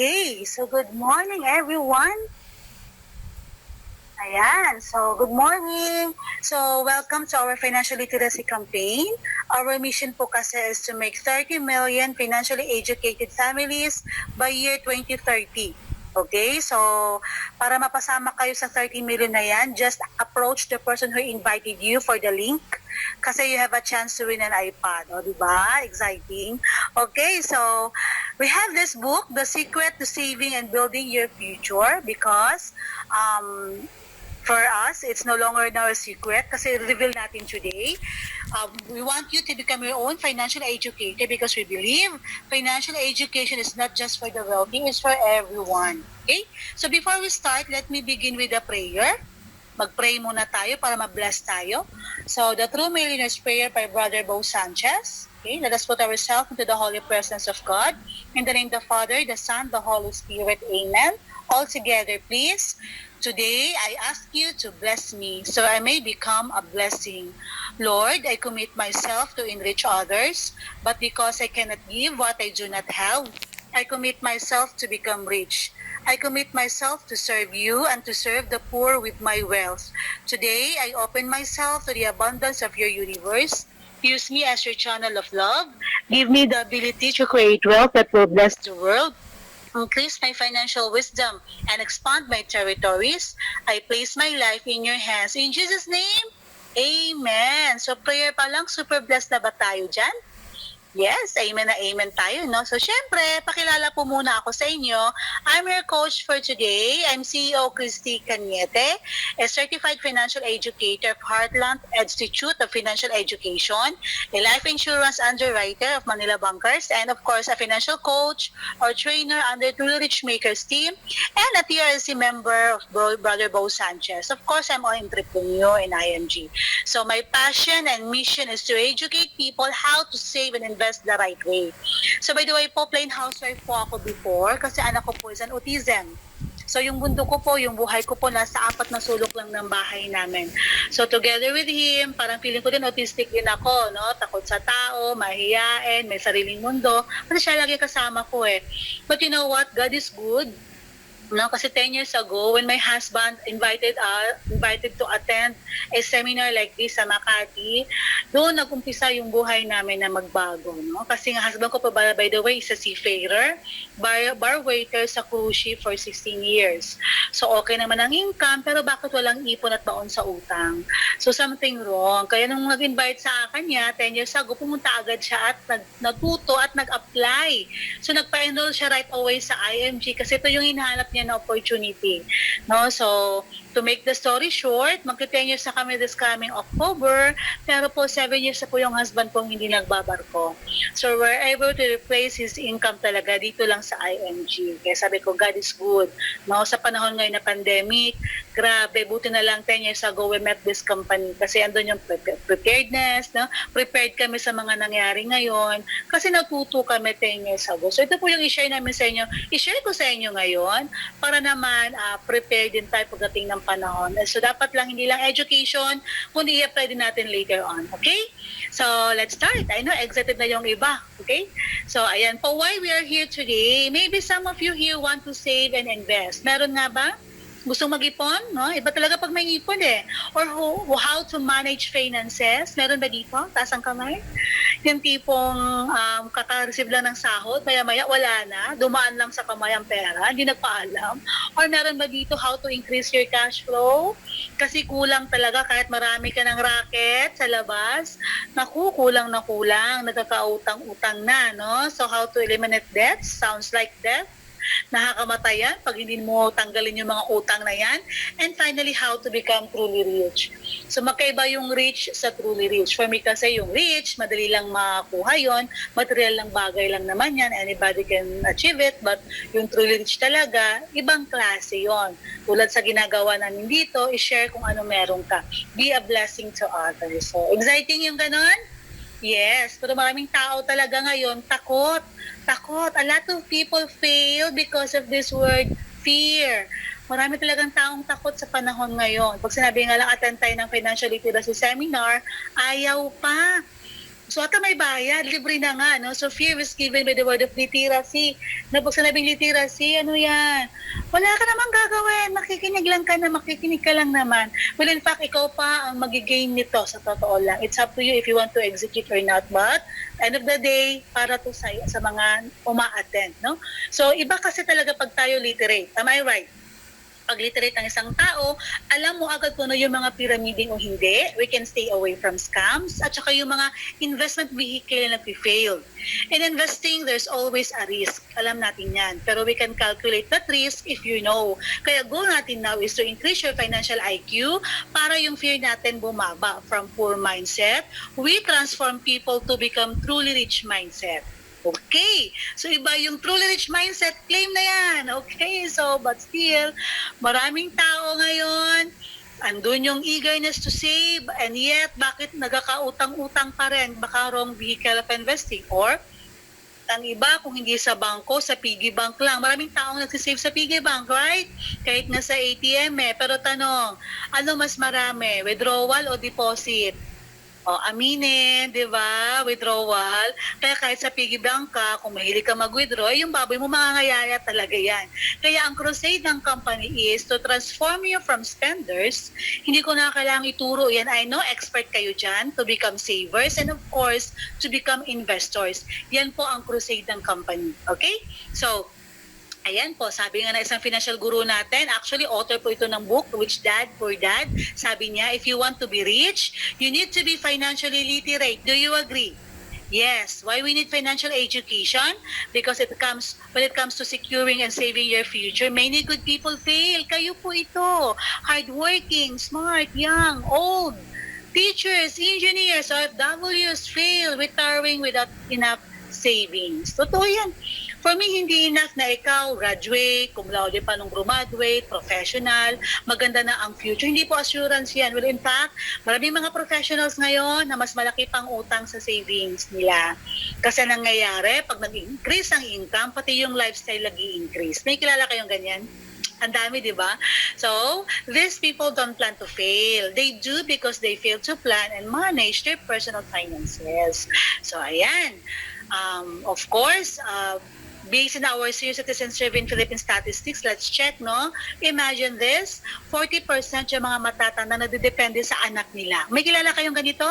Okay, so good morning everyone. Ayan, so good morning. So welcome to our financial literacy campaign. Our mission po kasi is to make 30 million financially educated families by year 2030. Okay, so para mapasama kayo sa 30 million na yan, just approach the person who invited you for the link kasi you have a chance to win an iPad. O, diba? Exciting. Okay, so we have this book, The Secret to Saving and Building Your Future, because for us, it's no longer now a secret kasi reveal natin today. We want you to become your own financial educator because we believe financial education is not just for the wealthy, it's for everyone. Okay? So before we start, let me begin with a prayer. Mag-pray muna tayo para ma-bless tayo. So the True Millionaire's Prayer by Brother Bo Sanchez. Okay? Let us put ourselves into the holy presence of God. In the name of the Father, the Son, the Holy Spirit. Amen. All together, please. Today, I ask you to bless me so I may become a blessing. Lord, I commit myself to enrich others, but because I cannot give what I do not have, I commit myself to become rich. I commit myself to serve you and to serve the poor with my wealth. Today, I open myself to the abundance of your universe. Use me as your channel of love. Give me the ability to create wealth that will bless the world. Increase my financial wisdom and expand my territories. I place my life in your hands. In Jesus' name, Amen. So prayer pa lang, super blessed na ba tayo dyan? Yes, amen na amen tayo, no? So, syempre, pakilala po muna ako sa inyo. I'm your coach for today. I'm CEO Christy Cañete, a certified financial educator of Heartland Institute of Financial Education, a life insurance underwriter of Manila Bankers, and of course, a financial coach or trainer under Truly Rich Makers team, and a TRC member of Brother Bo Sanchez. Of course, I'm an entrepreneur in IMG. So, my passion and mission is to educate people how to save and invest the right way. So by the way po, plain housewife po ako before kasi anak ko po is an autism. So yung mundo ko po, yung buhay ko po nasa 4 na sulok lang ng bahay namin. So together with him, parang feeling ko din autistic din ako, no? Takot sa tao, mahiyain, may sariling mundo. Kasi siya lagi kasama ko eh. But you know what? God is good. No, kasi 10 years ago, when my husband invited to attend a seminar like this sa Makati, doon nag-umpisa yung buhay namin na magbago. No? Kasi nga husband ko pa, by the way, is a seafarer, bar waiter sa cruise ship for 16 years. So okay naman ang income, pero bakit walang ipon at baon sa utang? So something wrong. Kaya nung nag-invite sa kanya, 10 years ago, pumunta agad siya at natuto at nag-apply. So nagpa-enroll siya right away sa IMG kasi ito yung hinahanap niya na opportunity. No? So, to make the story short, magka-10 years na kami this coming October, pero po 7 years na po yung husband kong hindi nagbabarko. So, we're able to replace his income talaga dito lang sa IMG. Kaya sabi ko, God is good. No? Sa panahon ngayon na pandemic, grabe, buti na lang 10 years ago we met this company kasi andun yung preparedness, no? Prepared kami sa mga nangyari ngayon kasi natuto kami 10 years ago. So, ito po yung i-share namin sa inyo. I-share ko sa inyo ngayon para naman prepared din tayo pagdating ng panahon. So, dapat lang hindi lang education, kundi i-apply din natin later on. Okay? So, let's start. I know, excited na yung iba. Okay? So, ayan po, why we are here today. Maybe some of you here want to save and invest. Meron nga ba? Gustong mag-ipon, no? Iba talaga pag may ipon eh. Or how to manage finances. Meron ba dito? Taas ang kamay. Yung tipong kaka-receive lang ng sahod, maya-maya wala na, dumaan lang sa kamay ang pera, hindi nagpaalam. Or meron ba dito how to increase your cash flow? Kasi kulang talaga kahit marami ka ng racket sa labas. Naku, kulang na kulang, nagkakautang-utang na, no? So how to eliminate debt? Sounds like debt. Nakakamatayan pag hindi mo tanggalin yung mga utang na yan. And finally, how to become truly rich. So magkaiba yung rich sa truly rich. For me kasi yung rich, madali lang makuha yon, material lang bagay lang naman yan, anybody can achieve it, but yung truly rich talaga, ibang klase yon. Tulad sa ginagawa namin dito, i-share kung ano meron ka. Be a blessing to others. So exciting yung ganon? Yes, pero maraming tao talaga ngayon takot. A lot of people fail because of this word fear. Marami talagang taong takot sa panahon ngayon. Pag sinabi nga lang attend tayo ng financial literacy seminar, ayaw pa. So ata may bayad, libre na nga, no? So fear is given by the word of literacy. Na pag sinabing literacy, ano yan? Wala ka namang gagawin, makikinig ka lang naman. Well, in fact, ikaw pa ang magigain nito sa totoo lang. It's up to you if you want to execute or not. But, end of the day, para to sa mga uma-attend, no? So, iba kasi talaga pag tayo literate. Am I right? Pag literate ng isang tao, alam mo agad kung ano yung mga pyramiding o hindi. We can stay away from scams at saka yung mga investment vehicle na nag-fail. In investing, there's always a risk. Alam natin yan. Pero we can calculate that risk if you know. Kaya goal natin now is to increase your financial IQ para yung fear natin bumaba from poor mindset. We transform people to become truly rich mindset. Okay. So, iba yung truly rich mindset. Claim na yan. Okay. So, but still, maraming tao ngayon, andun yung eagerness to save, and yet, bakit nagkakautang-utang pa rin? Baka wrong vehicle of investing. Or, ang iba, kung hindi sa bangko, sa piggy bank lang. Maraming taong nagsisave sa piggy bank, right? Kahit na sa ATM Pero tanong, ano mas marami? Withdrawal o deposit? O, aminin, di ba? Withdrawal. Kaya kahit sa piggy bank ka, kung mahilig ka mag-withdraw, yung baboy mo mangangayaya talaga yan. Kaya ang crusade ng company is to transform you from spenders. Hindi ko na kailangang ituro yan. I know expert kayo dyan to become savers and of course, to become investors. Yan po ang crusade ng company. Okay? So, ayan po, sabi nga na isang financial guru natin, actually author po ito ng book, Rich Dad, Poor Dad. Sabi niya, if you want to be rich, you need to be financially literate. Do you agree? Yes. Why we need financial education? Because when it comes to securing and saving your future, many good people fail. Kayo po ito. Hardworking, smart, young, old. Teachers, engineers, OFWs fail, retiring without enough savings. Totoo yan. For me, hindi enough na ikaw, graduate, cum laude pa nung graduate, professional, maganda na ang future. Hindi po assurance yan. Well, in fact, maraming mga professionals ngayon na mas malaki pang utang sa savings nila. Kasi nangyayari, pag nag-increase ang income, pati yung lifestyle nag-i-increase. May kilala kayong ganyan? Ang dami, di ba? So, these people don't plan to fail. They do because they fail to plan and manage their personal finances. So, ayan. Of course, based on our senior citizen survey in Philippine statistics, let's check, no? Imagine this, 40% yung mga matatanda na didepende sa anak nila. May kilala kayong ganito?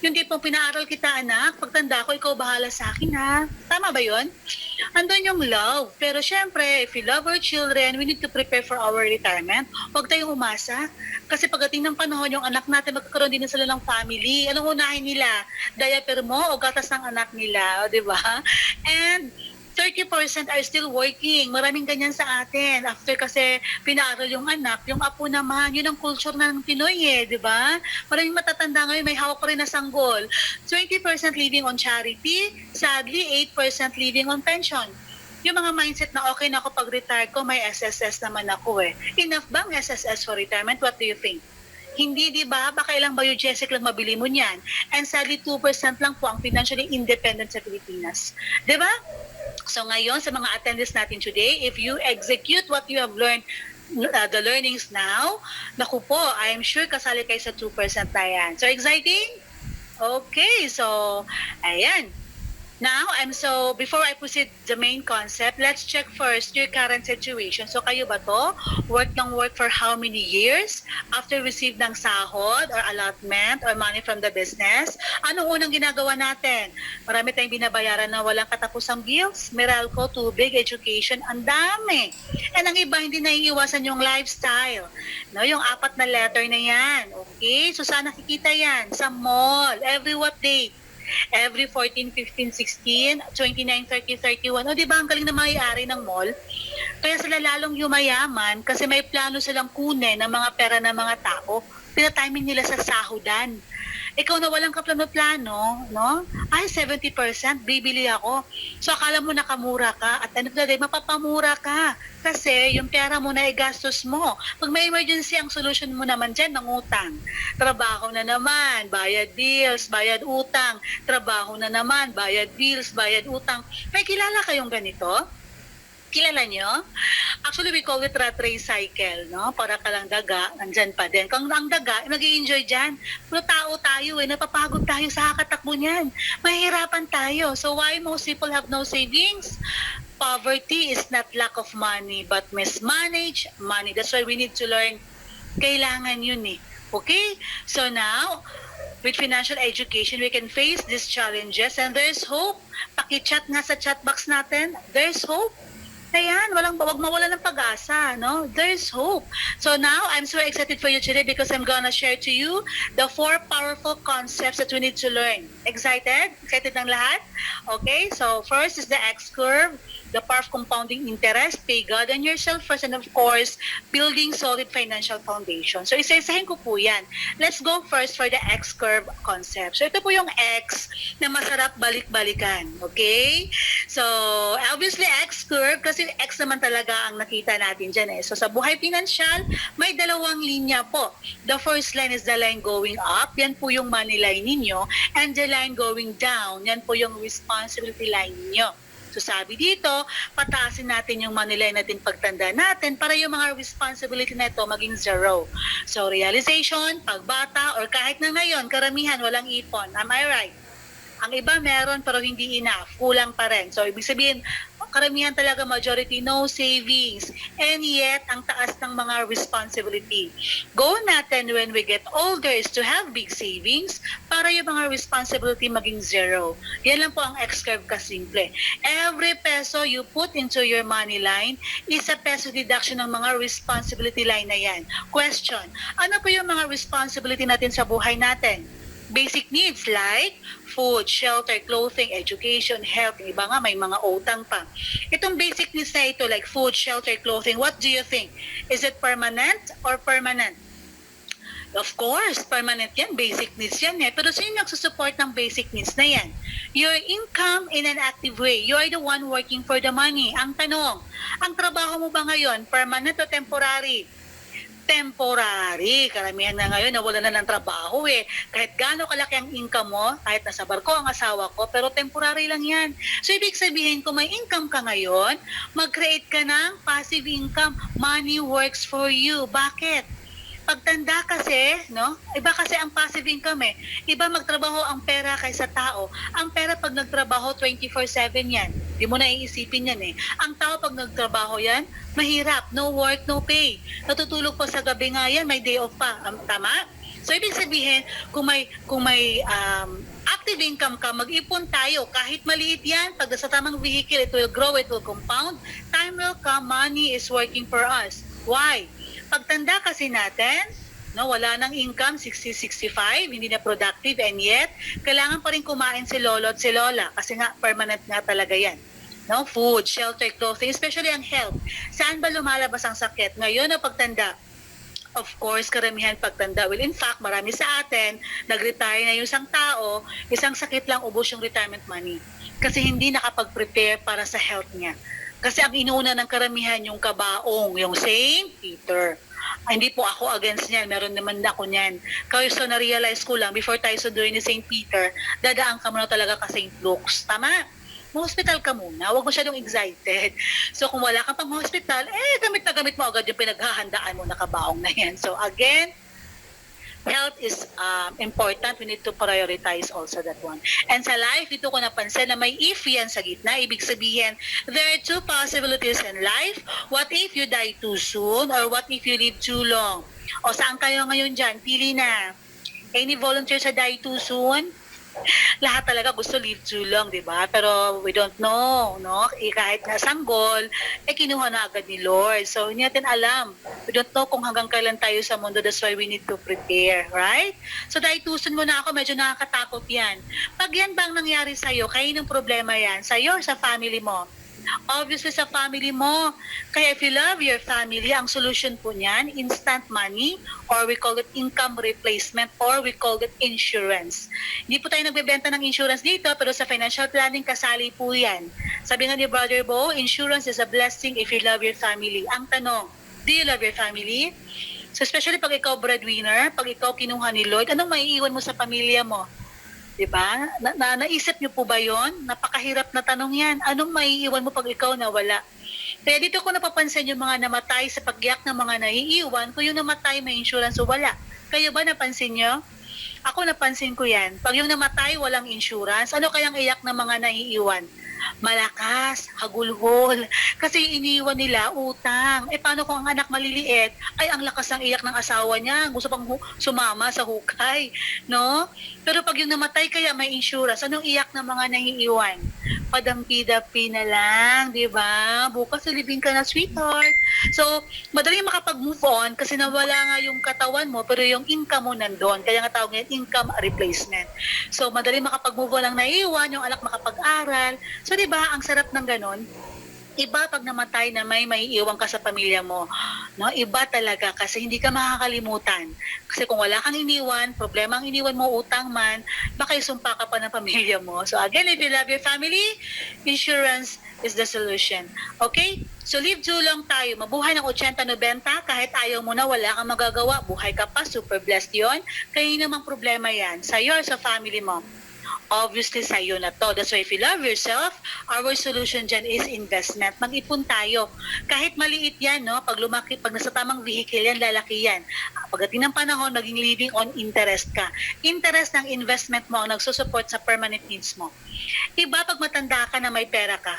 Yung tipong pinaaral kita, anak, pagtanda ko, ikaw bahala sa akin, ha? Tama ba yun? Andun yung love. Pero syempre, if we love our children, we need to prepare for our retirement. Huwag tayong umasa. Kasi pagdating ng panahon, yung anak natin, magkakaroon din sila ng family. Anong unahin nila? Diaper mo o gatas ng anak nila? O, di ba? And 30% are still working. Maraming ganyan sa atin. After kasi pinaaral yung anak, yung apo naman, yun ang culture ng Pinoy di ba? Maraming matatanda ngayon, may hawak pa rin na sanggol. 20% living on charity, sadly 8% living on pension. Yung mga mindset na okay na ako pag-retire ko, may SSS naman ako Enough bang SSS for retirement? What do you think? Hindi, di ba? Baka ilang biogesic lang mabili mo niyan. And sadly, 2% lang po ang financially independent sa Pilipinas. Di ba? So ngayon, sa mga attendees natin today, if you execute what you have learned, the learnings now, naku po, I am sure kasali kayo sa 2% na yan. So exciting? Okay, so, ayan. Now, before I proceed the main concept, let's check first your current situation. So, kayo ba to? Work for how many years? After receive ng sahod or allotment or money from the business, anong unang ginagawa natin? Marami tayong binabayaran na walang katapusang bills, Meralco, tubig, education, ang dami. And ang iba, hindi naiiwasan yung lifestyle. No, yung 4 na letter na yan. Okay? So, saan nakikita yan? Sa mall. Every what date? Every 14, 15, 16, 29, 30, 31. O di ba ang galing na may-ari ng mall? Kaya sila lalong yumayaman kasi may plano silang kunin ng mga pera ng mga tao. Pinatiming nila sa sahudan. Ikaw na walang kaplano-plano, no? Ay, 70%, bibili ako. So, akala mo nakamura ka at end of the day, mapapamura ka. Kasi yung pera mo na igastos mo. Pag may emergency, ang solution mo naman dyan, ng utang. Trabaho na naman, bayad bills, bayad utang. Trabaho na naman, bayad bills, bayad utang. May kilala kayong ganito? Kilala nyo? Actually, we call it rat race cycle, no? Para ka lang daga, nandyan pa din. Kung ang daga, mag-i-enjoy dyan. Pero tao tayo napapagod tayo sa kakatakbo niyan. Mahihirapan tayo. So why most people have no savings? Poverty is not lack of money, but mismanaged money. That's why we need to learn. Kailangan yun Okay? So now, with financial education, we can face these challenges and there's hope. Paki-chat nga sa chat box natin. There's hope. Ayan, wag mawala ng pag-asa, no? There's hope. So now, I'm so excited for you today because I'm gonna share to you the 4 powerful concepts that we need to learn. Excited? Excited ng lahat? Okay, so first is the X-curve, the power of compounding interest, pay God and yourself first, and of course, building solid financial foundation. So isa-isahin ko po yan. Let's go first for the X-curve concept. So ito po yung X na masarap balik-balikan. Okay? So, obviously, X-curve, kasi X naman talaga ang nakita natin dyan So sa buhay pinansyal, may dalawang linya po. The first line is the line going up. Yan po yung money line ninyo. And the line going down, yan po yung responsibility line ninyo. So sabi dito, pataasin natin yung money line natin pagtanda natin para yung mga responsibility na ito maging zero. So realization, pagbata, or kahit na ngayon, karamihan walang ipon. Am I right? Ang iba meron pero hindi enough, kulang pa rin. So ibig sabihin, karamihan talaga majority no savings. And yet, ang taas ng mga responsibility. Goal natin when we get older is to have big savings para yung mga responsibility maging zero. Yan lang po ang X-curve kasimple. Every peso you put into your money line is a peso deduction ng mga responsibility line na yan. Question, ano po yung mga responsibility natin sa buhay natin? Basic needs like food, shelter, clothing, education, health. Iba nga, may mga utang pa. Itong basic needs na ito like food, shelter, clothing, what do you think? Is it permanent or permanent? Of course, permanent yan. Basic needs yan Pero sino nagsusupport ng basic needs na yan? Your income in an active way. You are the one working for the money. Ang tanong, ang trabaho mo ba ngayon, permanent o temporary? Temporary. Karamihan na ngayon, nawala na ng trabaho Kahit gaano kalaki ang income mo, kahit nasa barko ang asawa ko, pero temporary lang yan. So, ibig sabihin, kung may income ka ngayon, mag-create ka ng passive income. Money works for you. Bakit? Pagtanda kasi, no? Iba kasi ang passive income Iba magtrabaho ang pera kaysa tao. Ang pera pag nagtrabaho 24/7 yan. Di mo na iisipin yan Ang tao pag nagtrabaho yan, mahirap. No work, no pay. Natutulog pa sa gabi nga yan, may day off pa. Tama? So, ibig sabihin, kung may active income ka, mag-ipon tayo. Kahit maliit yan, pag sa tamang vehicle, it will grow, it will compound. Time will come, money is working for us. Why? Pagtanda kasi natin, no, wala nang income, 60, 65, hindi na productive, and yet, kailangan pa rin kumain si lolo at si lola kasi nga, permanent nga talaga yan. No, food, shelter, clothing, especially ang health. Saan ba lumalabas ang sakit? Ngayon na pagtanda, of course, karamihan pagtanda. Well, in fact, marami sa atin, nag-retire na yung isang tao, isang sakit lang, ubos yung retirement money. Kasi hindi nakapag-prepare para sa health niya. Kasi ang inuuna ng karamihan yung kabaong, yung St. Peter. Hindi po ako against niyan, meron naman ako niyan. Kaya so na-realize ko lang, before tayo sunduin ni St. Peter, dadaan ka muna talaga ka St. Luke's. Tama? Hospital ka muna, huwag masyadong excited. So kung wala kang pang hospital, gamit na gamit mo agad yung pinaghahandaan mo na kabaong na yan. So again, health is important. We need to prioritize also that one. And sa life, dito ko napansin na may if yan sa gitna. Ibig sabihin, there are 2 possibilities in life. What if you die too soon or what if you live too long? O saan kayo ngayon dyan? Pili na. Any volunteer sa die too soon? Lahat talaga gusto live too long, di ba? Pero we don't know, no? Kahit na sanggol, kinuha na agad ni Lord. So, hindi natin alam. We don't know kung hanggang kailan tayo sa mundo. That's why we need to prepare, right? So, dahil tuson mo na ako, medyo nakakatakot yan. Pag yan bang nangyari sa'yo, kayo ng problema yan, sa'yo or sa family mo? Obviously sa family mo. Kaya if you love your family, ang solution po niyan, instant money, or we call it income replacement, or we call it insurance. Hindi po tayo nagbebenta ng insurance dito, pero sa financial planning, kasali po yan. Sabi nga ni Brother Bo, insurance is a blessing if you love your family. Ang tanong, do you love your family? So especially pag ikaw breadwinner, pag ikaw kinuha ni Lord, anong maiiwan mo sa pamilya mo? Diba? Naisip niyo po ba yon? Napakahirap na tanong yan. Anong maiiwan mo pag ikaw nawala? Kaya dito ko napapansin yung mga namatay sa pagyak ng mga naiiwan, kung yung namatay may insurance o wala. Kayo ba napansin nyo? Ako napansin ko yan. Pag yung namatay, walang insurance, ano kayang iyak ng mga naiiwan? Malakas, hagulhol. Kasi iniwan nila utang. Paano kung ang anak maliliit, ay ang lakas ng iyak ng asawa niya, gusto pang sumama sa hukay, no? Pero pag yung namatay, kaya may insurance, anong iyak ng mga naiiwan? Padampi-dampi na lang, di ba? Bukas silibing ka na, sweetheart. So, madali makapag-move on kasi nawala nga yung katawan mo, pero yung income mo nandun. Kaya nga tawag ngayon, income replacement. So, madali makapag-move on ang naiiwan, yung anak makapag-aral. So, di ba, ang sarap ng ganon. Iba pag namatay na may maiiwan ka sa pamilya mo. No? Iba talaga kasi hindi ka makakalimutan. Kasi kung wala kang iniwan, problema ang iniwan mo, utang man, baka isumpa ka pa ng pamilya mo. So again, if you love your family, insurance is the solution. Okay? So live too long tayo. Mabuhay ng 80-90, kahit ayaw mo na, wala kang magagawa. Buhay ka pa, super blessed yon. Kaya namang problema yan. Sa'yo or sa family mo. Obviously, sa'yo na to. That's why if you love yourself, our solution dyan is investment. Mag-ipon tayo. Kahit maliit yan, no? Pag lumaki, pag nasa tamang vehicle yan, lalaki yan. Pagdating ng panahon, maging living on interest ka. Interest ng investment mo ang nagsusupport sa permanent needs mo. Iba pag matanda ka na may pera ka.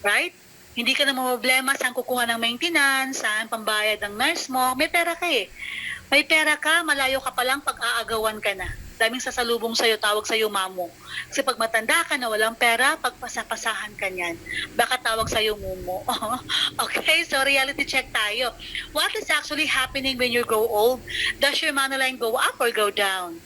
Right? Hindi ka na problema saan kukuha ng maintenance, saan pambayad ng nurse mo. May pera ka eh. May pera ka, malayo ka pa lang pag-aagawan ka na. Daming sasalubong sa'yo, tawag sa'yo mamo. Kasi pag matanda ka na walang pera, pagpasapasahan ka niyan. Baka tawag sa'yo mumo. Okay, so reality check tayo. What is actually happening when you grow old? Does your money line go up or go down?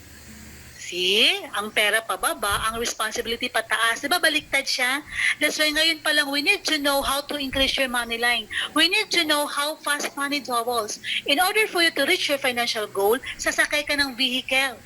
See, ang pera pababa, ang responsibility pataas. Diba baliktad siya? That's why ngayon pa lang, we need to know how to increase your money line. We need to know how fast money doubles. In order for you to reach your financial goal, sasakay ka ng vehicle.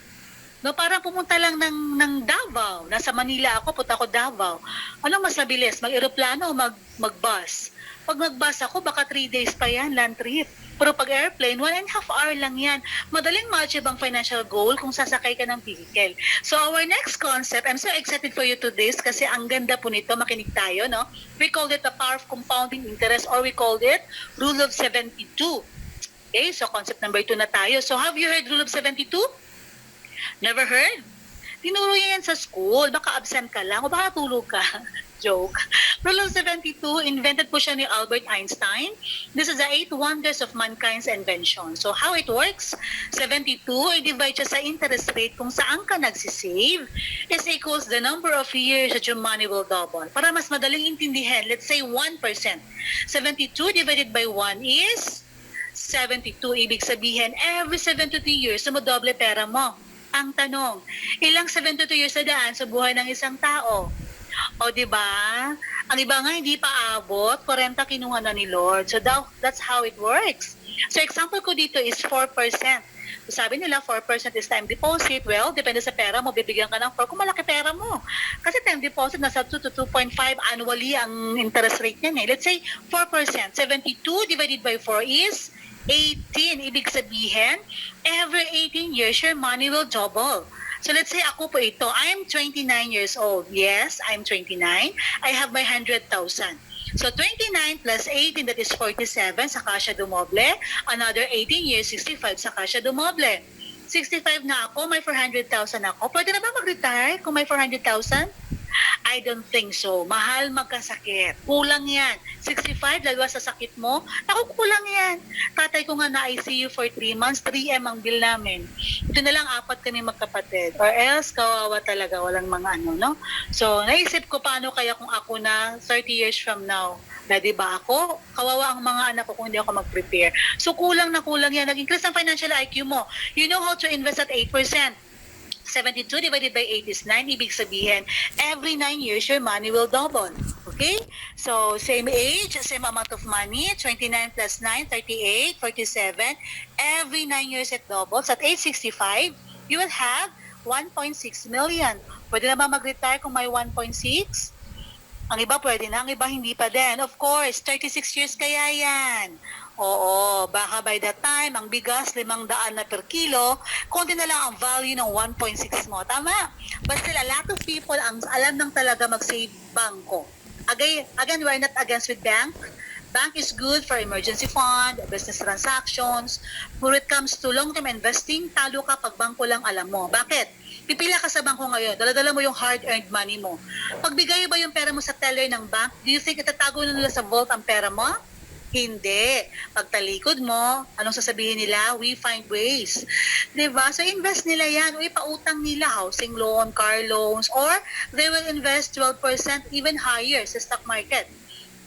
No, parang pumunta lang ng Davao. Nasa Manila ako, punta ako Davao. Ano mas mabilis? Mag-aeroplano o mag-bus? Pag nag-bus ako, baka 3 days pa yan, land trip. Pero pag airplane, 1.5 hour lang yan. Madaling ma-achieve ang financial goal kung sasakay ka ng vehicle. So our next concept, I'm so excited for you to this kasi ang ganda po nito, makinig tayo, no? We called it the power of compounding interest or we called it Rule of 72. Okay, so concept number 2 na tayo. So have you heard Rule of 72? Never heard? Tinuro yan sa school. Baka absent ka lang o baka tulog ka. Joke. Rule of 72, invented po siya ni Albert Einstein. This is the 8 wonders of mankind's invention. So how it works? 72, i-divide siya sa interest rate kung saan ka nagsisave is equals the number of years that your money will double. Para mas madaling intindihan, let's say 1%. 72 divided by 1 is 72. Ibig sabihin, every 72 years, sumodoble pera mo. Ang tanong, ilang 72 years na daan sa buhay ng isang tao? O diba? Ang iba nga hindi pa abot, 40 kinuha na ni Lord. So that's how it works. So example ko dito is 4%. So sabi nila 4% is time deposit. Well, depende sa pera mo, bibigyan ka ng 4 kung malaki pera mo. Kasi time deposit nasa 2 to 2.5 annually ang interest rate niyan eh. Let's say 4%. 72 divided by 4 is 18. Ibig sabihin, every 18 years, your money will double. So let's say ako po ito, I am 29 years old. Yes, I'm 29. I have my 100,000. So 29 plus 18, that is 47, saka siya dumoble. Another 18 years, 65, saka siya dumoble. 65 na ako, may 400,000 ako. Pwede na ba mag-retire kung may 400,000? I don't think so. Mahal magkasakit. Kulang yan. 65, dalawa sa sakit mo, naku, kulang yan. Tatay ko nga na ICU for 3 months, 3M ang bill namin. Ito na lang, 4 kami magkapatid. Or else, kawawa talaga, walang mga ano, no? So, naisip ko paano kaya kung ako na 30 years from now. Pwede ba ako? Kawawa ang mga anak ko kung hindi ako mag-prepare. So, kulang na kulang yan. Nag-increase ang financial IQ mo. You know how to invest at 8%. 72 divided by 8 is 9. Ibig sabihin, every 9 years, your money will double. Okay? So, same age, same amount of money. 29 plus 9, 38, 47. Every 9 years, it doubles. At age 65, you will have 1.6 million. Pwede na ba mag-retire kung may 1.6? Ang iba pwede na, ang iba hindi pa din. Of course, 36 years kaya yan. Oo, baka by that time, ang bigas, 500 na per kilo, konti na lang ang value ng 1.6 mo. Tama? But still, a lot of people ang alam nang talaga mag-save bangko. Again, we're not against with bank. Bank is good for emergency fund, business transactions. When it comes to long-term investing, talo ka pag bangko lang alam mo. Bakit? Pipila ka sa bangko ngayon, dala-dala mo yung hard-earned money mo. Pagbigay ba yung pera mo sa teller ng bank, do you think itatago na nila sa vault ang pera mo? Hindi. Pagtalikod mo, anong sasabihin nila? We find ways. Diba? So, invest nila yan. O ipautang nila, housing loan, car loans, or they will invest 12% even higher sa stock market.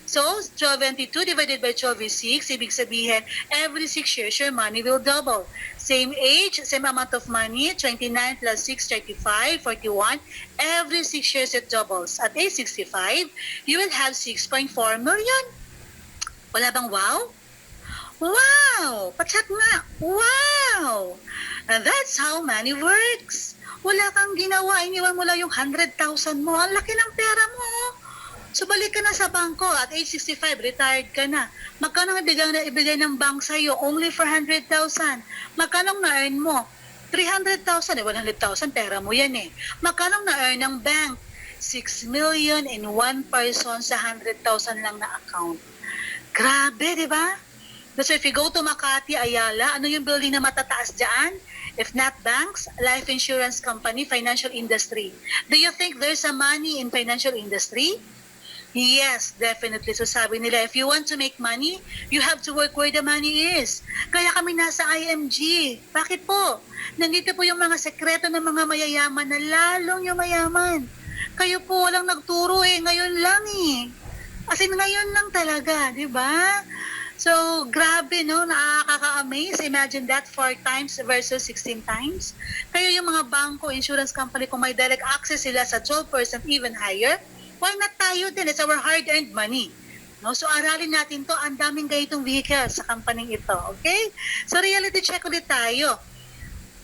So, 1222 divided by 12 is 6. Ibig sabihin, every 6 years, your money will double. Same age, same amount of money, 29 plus 6, 35, 41. Every 6 years, it doubles. At age 65, you will have 6.4 million. Wala bang wow? Wow! Pachat nga! Wow! And that's how money works. Wala kang ginawa, iniwan mo lang yung 100,000 mo. Ang laki ng pera mo. So balik ka na sa bangko at age 65, retired ka na. Magkano ibigay ng bank sa'yo? Only 400,000. Magkano na-earn mo? 300,000. 100,000, pera mo yan eh. Magkano na-earn ng bank? 6 million in one person sa 100,000 lang na account. Grabe, di ba? So if you go to Makati, Ayala, ano yung building na matataas dyan? If not banks, life insurance company, financial industry. Do you think there's a money in financial industry? Yes, definitely. So sabi nila, if you want to make money, you have to work where the money is. Kaya kami nasa IMG. Bakit po? Nandito po yung mga sekreto ng mga mayayaman na lalong yung mayaman. Kayo po walang nagturo eh, ngayon lang eh. As in, ngayon lang talaga, di ba? So, grabe, no? Nakaka-amaze. Imagine that 4 times versus 16 times. Kaya yung mga bangko, insurance company, kung may direct access sila sa 12% even higher, why not tayo din? It's our hard-earned money. No? So, aralin natin to. Ang daming ganitong vehicles sa company ito. Okay? So, reality check ulit tayo.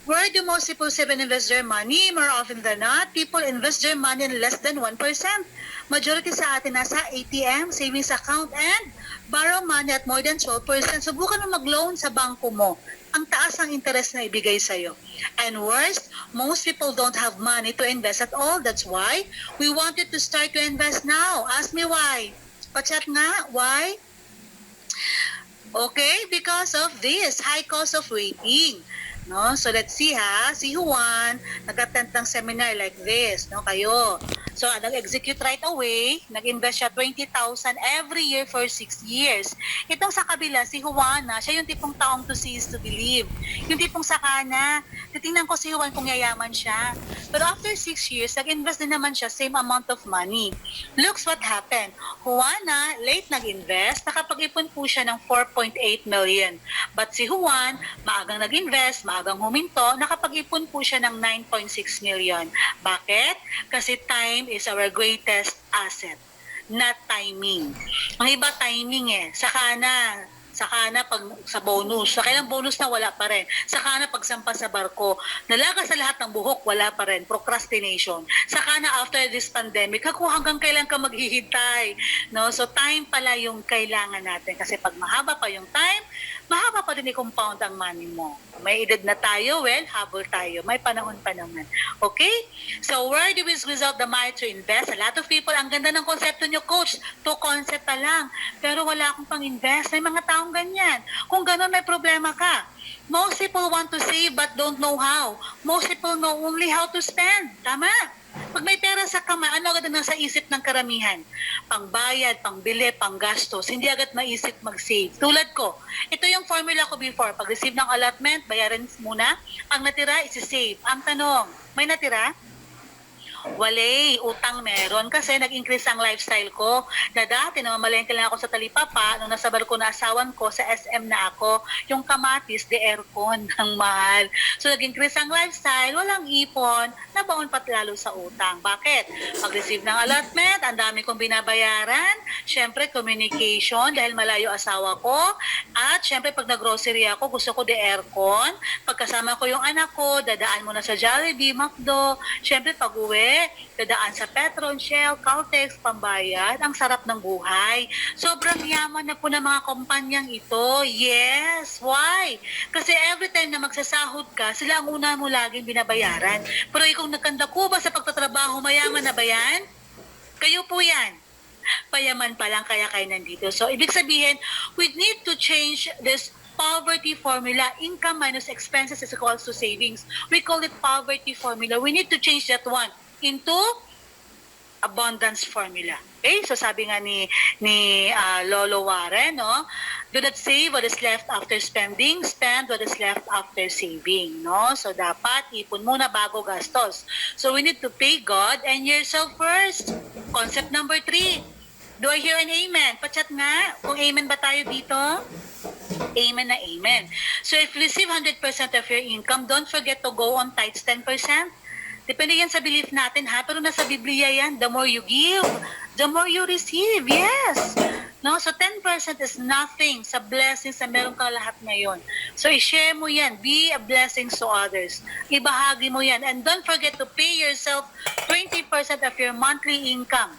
Where do most people save and invest their money? More often than not, people invest their money in less than 1%. Majority sa atin nasa ATM, savings account, and borrow money at more than 12%. Subukan mo mag-loan sa bangko mo. Ang taas ang interest na ibigay sa'yo. And worst, most people don't have money to invest at all. That's why we wanted to start to invest now. Ask me why. Pachat nga, why? Okay, because of this high cost of waiting. No? So let's see ha, si Juan nag-attend ng seminar like this, no, kayo. So nag-execute right away, nag-invest siya 20,000 every year for 6 years. Itong sa kabila, si Juana, siya yung tipong taong to see is to believe. Yung tipong sakana, titingnan ko si Juan kung yayaman siya. Pero after 6 years, nag-invest din naman siya same amount of money. Looks what happened. Juana, late nag-invest, nakapag-ipon po siya ng 4.8 million. But si Juan, maagang nag-invest, maagang huminto, nakapag-ipon po siya ng 9.6 million. Bakit? Kasi time is our greatest asset, not timing. Ang iba timing eh. Saka na pag sa bonus. Sa kailang bonus na wala pa rin. Saka na pagsampa sa barko. Nalaga sa lahat ng buhok, wala pa rin. Procrastination. Saka na after this pandemic, kung hanggang kailan ka maghihintay. No? So time pala yung kailangan natin. Kasi pag mahaba pa yung time, mahaba pa din i-compound ang money mo. May edad na tayo, well, habol tayo. May panahon pa naman. Okay? So, where do we squeeze out the money to invest? A lot of people, ang ganda ng konsepto nyo, coach. To concept pa lang. Pero wala akong pang-invest. May mga taong ganyan. Kung ganun, may problema ka. Most people want to save but don't know how. Most people know only how to spend. Tama? Pag may pera sa kama, ano agad nasa isip ng karamihan? Pangbayad, pangbili, panggastos. Hindi agad maisip mag-save. Tulad ko, ito yung formula ko before. Pag receive ng allotment, bayaran muna. Ang natira, isi-save. Ang tanong, may natira? Walay, utang meron kasi nag-increase ang lifestyle ko. Na dati, namamalengke lang ako sa Talipapa, nung nasa barko na asawan ko, sa SM na ako, yung kamatis, de aircon, ng mahal. So, nag-increase ang lifestyle, walang ipon, nabaon pat lalo sa utang. Bakit? Pag-receive ng allotment, ang dami kong binabayaran, syempre, communication, dahil malayo asawa ko, at syempre, pag nag-grocery ako, gusto ko de aircon, pagkasama ko yung anak ko, dadaan muna sa Jollibee, McDo, syempre, pag-uwi, dadaan sa Petron, Shell, Caltex, pambayad. Ang sarap ng buhay. Sobrang yaman na po ng mga kumpanyang ito. Yes. Why? Kasi every time na magsasahod ka, sila ang una mo laging binabayaran. Pero ikaw nagkanda ko ba sa pagtatrabaho, mayaman na ba yan? Kayo po yan. payaman pa lang kaya kayo nandito. So, ibig sabihin, we need to change this poverty formula. Income minus expenses is equals to savings. We call it poverty formula. We need to change that one into abundance formula. Okay? So sabi nga ni Lolo Warren, no? Do not save what is left after spending, spend what is left after saving, no? So dapat ipon muna bago gastos. So we need to pay God and yourself first. Concept number 3. Do I hear an amen? Pachat nga, kung amen ba tayo dito? Amen na amen. So if you receive 100% of your income, don't forget to go on tithes 10%. Depende yan sa belief natin, ha? Pero nasa Biblia yan, the more you give, the more you receive. Yes! No? So 10% is nothing sa blessings na meron ka lahat ngayon. So i-share mo yan. Be a blessing to others. Ibahagi mo yan. And don't forget to pay yourself 20% of your monthly income.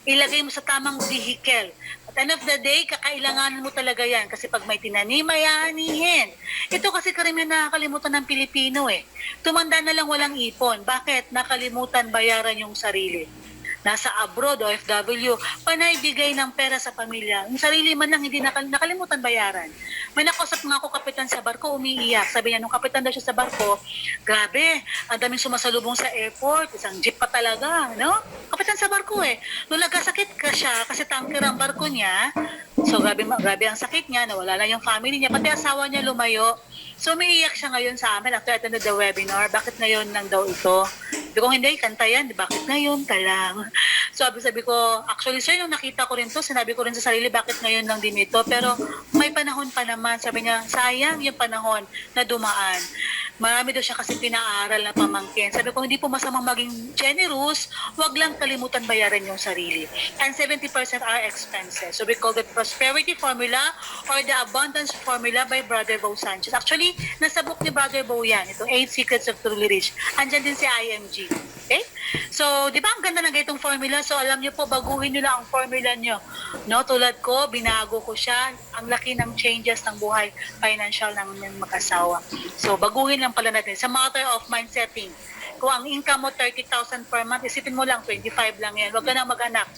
Ilagay mo sa tamang vehicle. At end of the day, kakailanganin mo talaga yan. Kasi pag may tinanim, may aanihin. Ito kasi karamihan nakakalimutan ng Pilipino eh. Tumanda na lang walang ipon. Bakit? Nakalimutan bayaran yung sarili. Nasa abroad, OFW, panay bigay ng pera sa pamilya. Yung sarili man lang, hindi nakalimutan bayaran. May nakausap nga ako kapitan sa barko, umiiyak. Sabi niya, nung kapitan daw siya sa barko, grabe, ang daming sumasalubong sa airport, isang jeep pa talaga, no? Kapitan sa barko eh. Nung nagkasakit ka siya, kasi tanker ang barko niya, so grabe ang sakit niya, nawala lang yung family niya, pati asawa niya lumayo. So umiiyak siya ngayon sa amin after attended the webinar, bakit ngayon lang daw ito? Sabi ko, hindi, kanta yan, bakit ngayon ka lang? So sabi ko, actually sir, nung nakita ko rin to, sinabi ko rin sa sarili, bakit ngayon lang din ito? Pero may panahon pa naman, sabi niya, sayang yung panahon na dumaan. Marami daw siya kasi pinaaral na pamangkin. Sabi ko, hindi po masamang maging generous, wag lang kalimutan bayaran yung sarili. And 70% are expenses. So we call it prosperity formula or the abundance formula by Brother Bo Sanchez. Actually, nasa book ni Brother Bo yan. Ito, 8 Secrets of Truly Rich. Andyan din si IMG. Okay? So, di ba ang ganda ng itong formula? So, alam niyo po, baguhin niyo lang ang formula niyo. No? Tulad ko, binago ko siya. Ang laki ng changes ng buhay financial ng mag-asawa. So, baguhin lang pala natin. Sa matter of mind setting, kung ang income mo 30,000 per month, isipin mo lang, 25 lang yan. Huwag ka na mag-anak.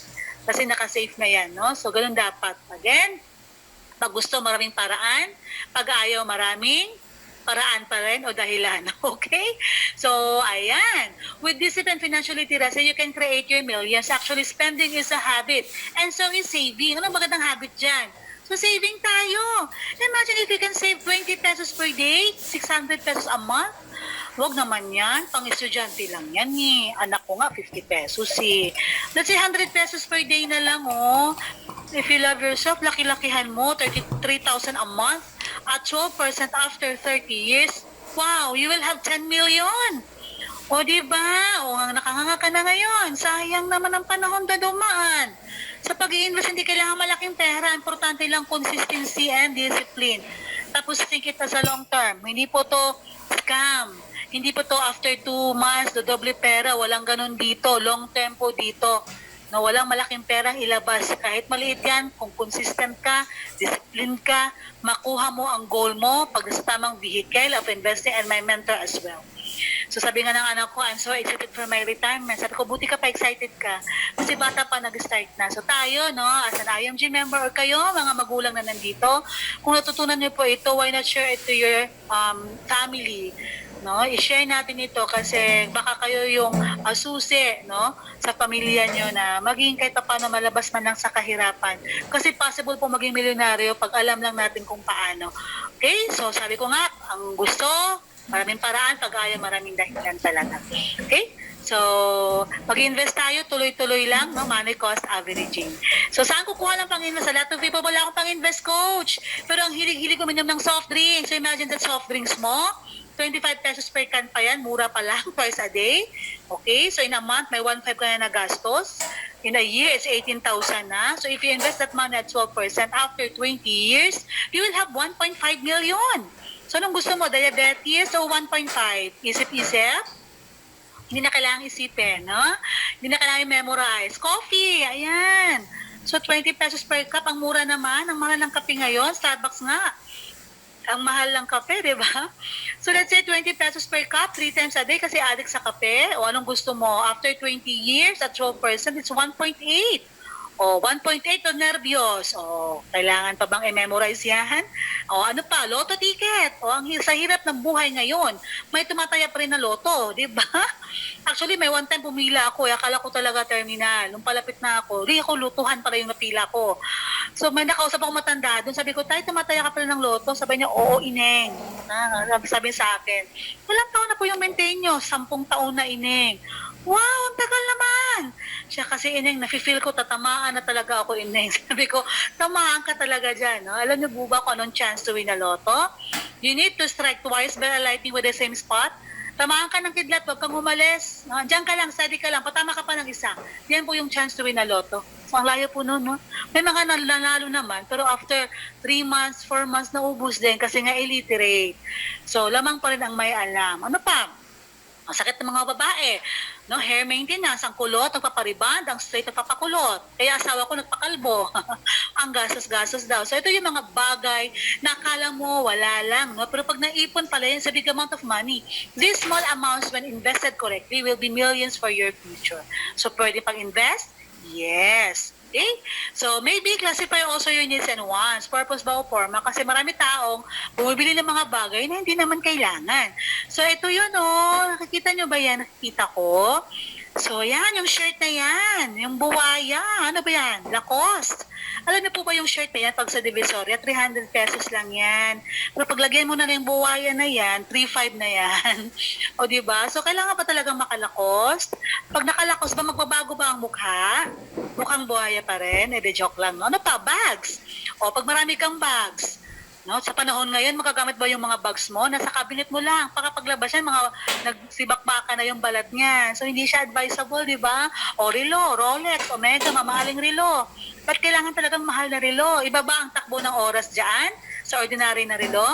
Kasi naka-safe na yan. No? So, ganun dapat. Again, pag gusto, maraming paraan. Pag ayaw, maraming paraan pa rin o dahilan. Okay? So, ayan. With discipline financial literacy, you can create your millions. Actually, spending is a habit. And so is saving. Ano magandang habit dyan? So, saving tayo. Imagine if you can save 20 pesos per day, 600 pesos a month. Huwag naman yan. Pang-estudyante lang yan eh. Anak ko nga, 50 pesos eh. Let's say 100 pesos per day na lang oh. If you love yourself, laki-lakihan mo, 33,000 a month. At 12% after 30 years, wow, you will have 10 million. O diba? O nakanganga ka na ngayon. Sayang naman ang panahon na dumaan. Sa pag-i-invest, hindi kailangan malaking pera. Importante lang consistency and discipline. Tapos think it as a long term. Hindi po to scam. Hindi po to after 2 months, dodoble pera. Walang ganun dito. Long term po dito. Na walang malaking perang ilabas. Kahit maliit yan, kung consistent ka, discipline ka, makuha mo ang goal mo pag sa tamang vehicle of investing and my mentor as well. So sabi nga ng anak ko, I'm so excited for my retirement. Sabi ko, buti ka pa excited ka. Kasi bata pa nag-start na. So tayo, no, as an IMG member or kayo, mga magulang na nandito, kung natutunan niyo po ito, why not share it to your family? No, i-share natin ito kasi baka kayo yung susi, no, sa pamilya nyo na maging kahit paano malabas man lang sa kahirapan. Kasi possible po maging milyonaryo pag alam lang natin kung paano. Okay? So sabi ko nga, ang gusto, maraming paraan, pag ayaw, maraming dahilan talaga. Okay? So, mag-invest tayo, tuloy-tuloy lang, no? Money cost averaging. So, saan kukuha lang pang-invest? Sa lot of people, wala akong pang-invest coach. Pero ang hilig-hilig ko minom ng soft drinks. So, imagine that soft drinks mo, 25 pesos per can pa yan, mura pa lang, twice a day. Okay, so in a month, may 1.5 ka na nagastos. In a year, it's 18,000 na. So if you invest that money at 12%, after 20 years, you will have 1.5 million. So anong gusto mo, diabetes o 1.5? Isip-isip? Hindi na kailangang isipin, no? Hindi na kailangang memorize. Coffee, ayan. So 20 pesos per cup, ang mura naman. Ang mahal ng kape ngayon, Starbucks nga. Ang mahal ng kape, di ba? So let's say 20 pesos per cup, 3 times a day kasi addict sa kape. O anong gusto mo? After 20 years at 12%, it's 1.8. O, 1.8 o nervyos. O, kailangan pa bang i-memorize yan? O, ano pa? Lotto ticket. O, sa hirap ng buhay ngayon, may tumataya pa rin na loto, di ba? Actually, may one time pumila ako. Akala ko talaga terminal. Nung palapit na ako, di ako lutuhan para yung napila ko. So, may nakausap ako matanda. Doon sabi ko, tayo tumataya ka pala ng loto. Sabi niya, oo, ineng. Sabi sa akin, ilang taon na po yung maintain nyo? 10 taon na, ineng. Wow, ang tagal naman. Siya kasi, ineng, nafe-feel ko, tatamaan na talaga ako, ineng. Sabi ko, tamaan ka talaga dyan. No? Alam niyo po ba kung anong chance to win a loto? You need to strike twice by alighting with the same spot. Tamaan ka ng kidlat, wag kang umalis. No? Diyan ka lang, steady ka lang, patama ka pa ng isa. Yan po yung chance to win a loto. So, ang layo po nun, no? May mga nanalo naman, pero after 3 months, 4 months, naubos din kasi nga illiterate. So, lamang pa rin ang may alam. Ano pa? Ang sakit ng mga babae, no? Hair maintenance, ang kulot, nagpapariband, ang straight nagpapakulot. Kaya asawa ko nagpakalbo. Ang gastos-gastos daw. So ito yung mga bagay na akala mo wala lang, no? Pero pag naipon pala yan sa big amount of money, these small amounts when invested correctly will be millions for your future. So pwede pang-invest? Yes. Okay? So, maybe classify also your needs and wants, purpose ba o forma, kasi marami taong bumibili ng mga bagay na hindi naman kailangan. So, ito yun, oh. Nakikita nyo ba yan? Nakikita ko. So, yan, yung shirt na yan. Yung buwaya. Ano ba yan? Lacoste. Alam niyo po ba yung shirt na yan, pag sa Divisoria, 300 pesos lang yan. Pero paglagyan mo na yung buwaya na yan, 3.5 na yan. O, diba? So, kailangan pa talagang makalakost. Pag nakalakost ba, magbabago ba ang mukha? Mukhang buhaya pa rin. De joke lang, no? Ano pa? Bags. O, pag marami kang bags, no, sa panahon ngayon, magagamit ba yung mga bags mo? Nasa cabinet mo lang. Pagkapaglabas yan, mga nagsibakbaka na yung balat niya. So, hindi siya advisable, di ba? O relo, Rolex, Omega, mamahaling relo. Ba't kailangan talagang mahal na relo? Iba ba ang takbo ng oras dyan? Sa ordinary na relo?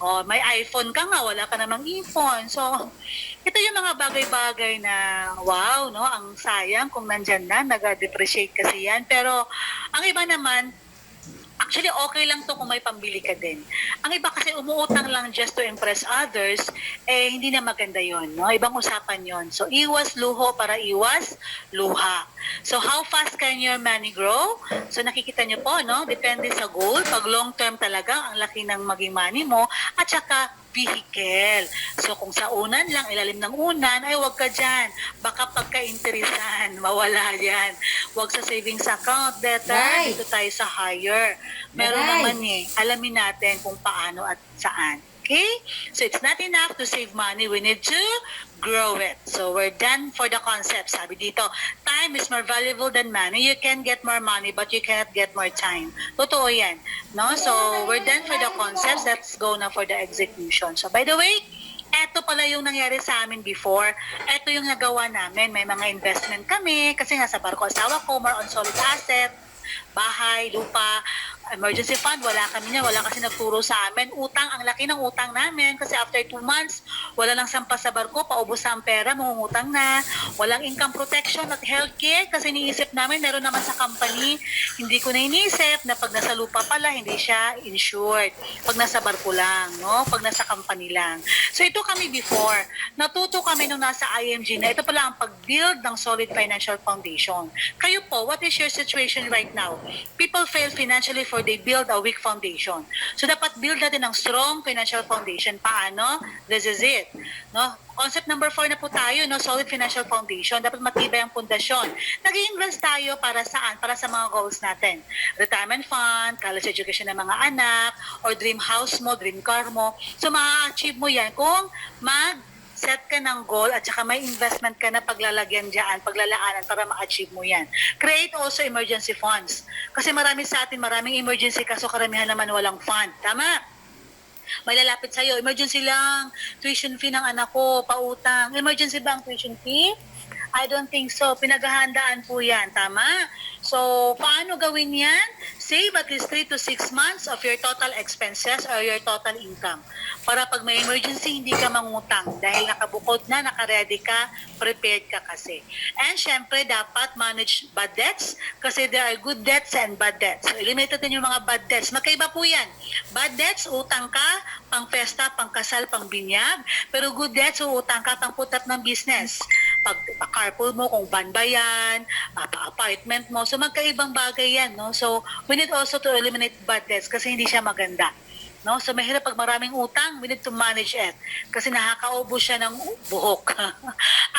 O, may iPhone ka nga, wala ka namang iPhone. So, ito yung mga bagay-bagay na, wow, no? Ang sayang kung nandyan na, nag-depreciate kasi yan. Pero, ang iba naman, actually, okay lang to kung may pambili ka din. Ang iba kasi umuutang lang just to impress others, eh hindi na maganda yon, no? Ibang usapan yon. So, iwas luho para iwas luha. So, how fast can your money grow? So, nakikita nyo po, no? Depende sa goal. Pag long term talaga, ang laki ng maging money mo. At saka, vehicle. So, kung sa unan lang, ilalim ng unan, ay huwag ka dyan. Baka pagka-interesan, mawala yan. Huwag sa savings account, better. Right. Dito tayo sa higher. Meron Right. naman alamin natin kung paano at saan. Okay? So, it's not enough to save money. We need to grow it. So, we're done for the concept. Sabi dito, time is more valuable than money. You can get more money, but you cannot get more time. Totoo yan. No? So, we're done for the concepts. Let's go na for the execution. So, by the way, eto pala yung nangyari sa amin before. Eto yung nagawa namin. May mga investment kami. Kasi nga sa barko asawa ko, more on solid asset, bahay, lupa, emergency fund, wala kami niya, wala kasi nagturo sa amin. Utang, ang laki ng utang namin kasi after 2 months, wala lang sampa sa barko, paubos sa ang pera, mangungutang na, walang income protection at healthcare kasi iniisip namin, meron naman sa company, hindi ko na iniisip na pag nasa lupa pala, hindi siya insured. Pag nasa barko lang, no? Pag nasa company lang. So ito kami before, natuto kami nung nasa IMG na ito pala ang pag-build ng solid financial foundation. Kayo po, what is your situation right now? People fail financially for they build a weak foundation. So dapat build natin ng strong financial foundation. Paano? This is it. No? Concept number 4 na po tayo, no? Solid financial foundation. Dapat matibay ang pundasyon. Nag-i-invest tayo para saan? Para sa mga goals natin. Retirement fund, college education ng mga anak, or dream house mo, dream car mo. So ma-achieve mo yan kung set ka ng goal at saka may investment ka na paglalagyan dyan, paglalaanan para ma-achieve mo yan. Create also emergency funds. Kasi marami sa atin, maraming emergency kaso karamihan naman walang fund. Tama? May lalapit sa'yo, emergency lang, tuition fee ng anak ko, pautang. Emergency ba ang tuition fee? I don't think so. Pinaghahandaan po yan. Tama? So, paano gawin yan? Save at least 3 to 6 months of your total expenses or your total income. Para pag may emergency, hindi ka mangutang. Dahil nakabukod na, nakaready ka, prepared ka kasi. And syempre, dapat manage bad debts kasi there are good debts and bad debts. So, eliminate natin yung mga bad debts. Magkaiba po yan. Bad debts, utang ka, pang festa, pang kasal, pang binyag. Pero good debts, utang ka, pang put up ng business. carpool mo, kung van ba yan, apartment mo. So magkaibang bagay yan, no? So we need also to eliminate bad debts kasi hindi siya maganda. No? So mahirap pag maraming utang, we need to manage it kasi nakakaubo siya ng buhok.